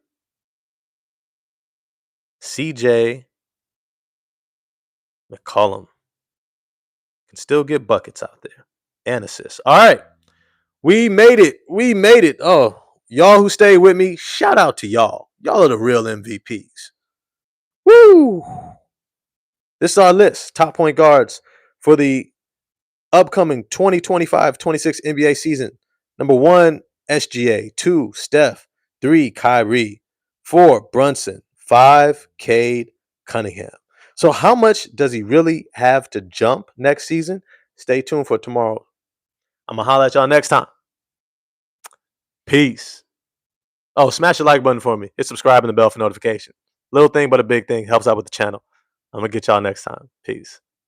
CJ McCollum can still get buckets out there and assists. All right. We made it. We made it. Oh, y'all who stayed with me, shout out to y'all. Y'all are the real MVPs. Woo! This is our list. Top point guards for the upcoming 2025-26 NBA season. Number 1, SGA. 2, Steph. 3, Kyrie. 4, Brunson. 5, Cade Cunningham. So how much does he really have to jump next season? Stay tuned for tomorrow. I'm going to holler at y'all next time. Peace. Oh, smash the like button for me. Hit subscribe and the bell for notification. Little thing, but a big thing. Helps out with the channel. I'm going to get y'all next time. Peace.